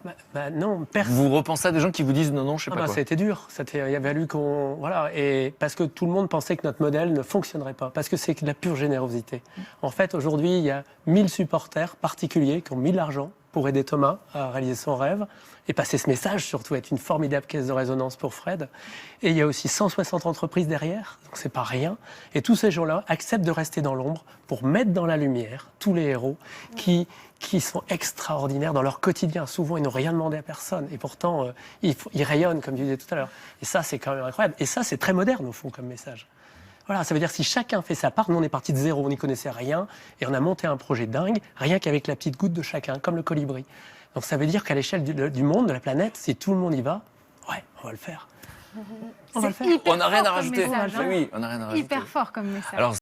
D: Non, personne.
B: Vous repensez à des gens qui vous disent non, je sais pas quoi.
D: Ça a été dur. Il a fallu qu'on. Voilà. Et parce que tout le monde pensait que notre modèle ne fonctionnerait pas. Parce que c'est de la pure générosité. En fait, aujourd'hui, il y a 1000 supporters particuliers qui ont mis de l'argent pour aider Thomas à réaliser son rêve et passer ce message, surtout être une formidable caisse de résonance pour Fred. Et il y a aussi 160 entreprises derrière, donc c'est pas rien. Et tous ces gens-là acceptent de rester dans l'ombre pour mettre dans la lumière tous les héros qui sont extraordinaires dans leur quotidien. Souvent, ils n'ont rien demandé à personne. Et pourtant, ils rayonnent, comme tu disais tout à l'heure. Et ça, c'est quand même incroyable. Et ça, c'est très moderne, au fond, comme message. Voilà, ça veut dire que si chacun fait sa part, nous on est parti de zéro, on n'y connaissait rien, et on a monté un projet dingue, rien qu'avec la petite goutte de chacun, comme le colibri. Donc ça veut dire qu'à l'échelle du monde, de la planète, si tout le monde y va, ouais, on va le faire.
C: On n'a
B: rien à rajouter. Oui, on n'a rien à rajouter.
C: Hyper fort comme message.
B: Alors,